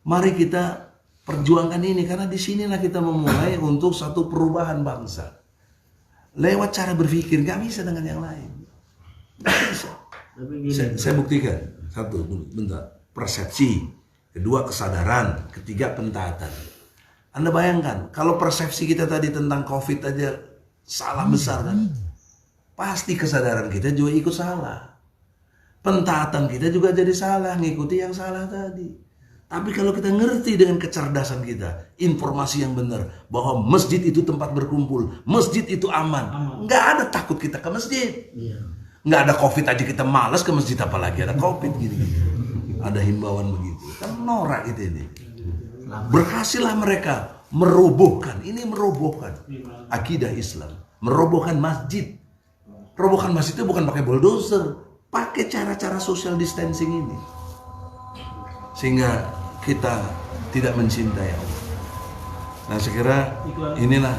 mari kita perjuangkan ini karena disinilah kita memulai untuk satu perubahan bangsa lewat cara berpikir, nggak bisa dengan yang lain, nggak bisa. Saya buktikan satu, bentar, persepsi, kedua kesadaran, ketiga pentaatan. Anda bayangkan kalau persepsi kita tadi tentang COVID aja salah besar kan, pasti kesadaran kita juga ikut salah. Pentaatan kita juga jadi salah, ngikuti yang salah tadi. Tapi kalau kita ngerti dengan kecerdasan kita, informasi yang benar, bahwa masjid itu tempat berkumpul, masjid itu aman. Nggak ada takut kita ke masjid. Nggak ada COVID aja kita malas ke masjid, apalagi ada COVID gini. Ada himbauan begitu. Kan norak itu ini. Berhasillah mereka merobohkan, ini merobohkan akidah Islam, merobohkan masjid. Robohkan masjid itu bukan pakai bulldozer, pakai cara-cara social distancing ini, sehingga kita tidak mencintai Allah. Nah, saya kira inilah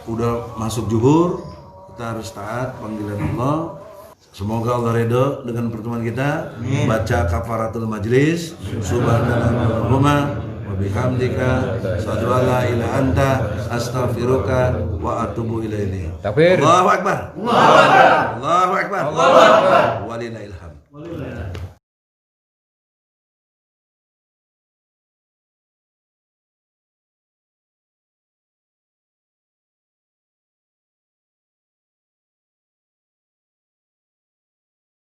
udah masuk zuhur, kita harus taat panggilan Allah. Semoga Allah ridho dengan pertemuan kita. Baca kafaratul majlis, subhanallahumma wa bihamdika, asyhadu an la ilaha anta, astaghfiruka wa atubu ilaik. Takbir. Allahu akbar. Allahu akbar. Allahu akbar. Walillahil hamd.